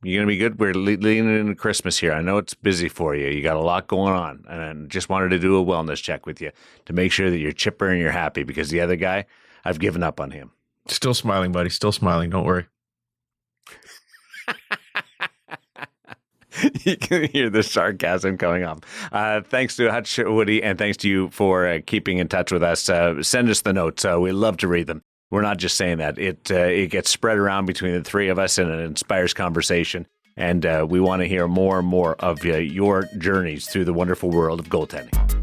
You going to be good? We're leading into Christmas here. I know it's busy for you. You got a lot going on. And I just wanted to do a wellness check with you to make sure that you're chipper and you're happy, because the other guy, I've given up on him. Still smiling, buddy. Still smiling. Don't worry. You can hear the sarcasm coming up. Thanks to Hutch, Woody, and thanks to you for keeping in touch with us. Send us the notes. We love to read them. we're not just saying that. It gets spread around between the three of us, and it inspires conversation. And we want to hear more and more of your journeys through the wonderful world of goaltending.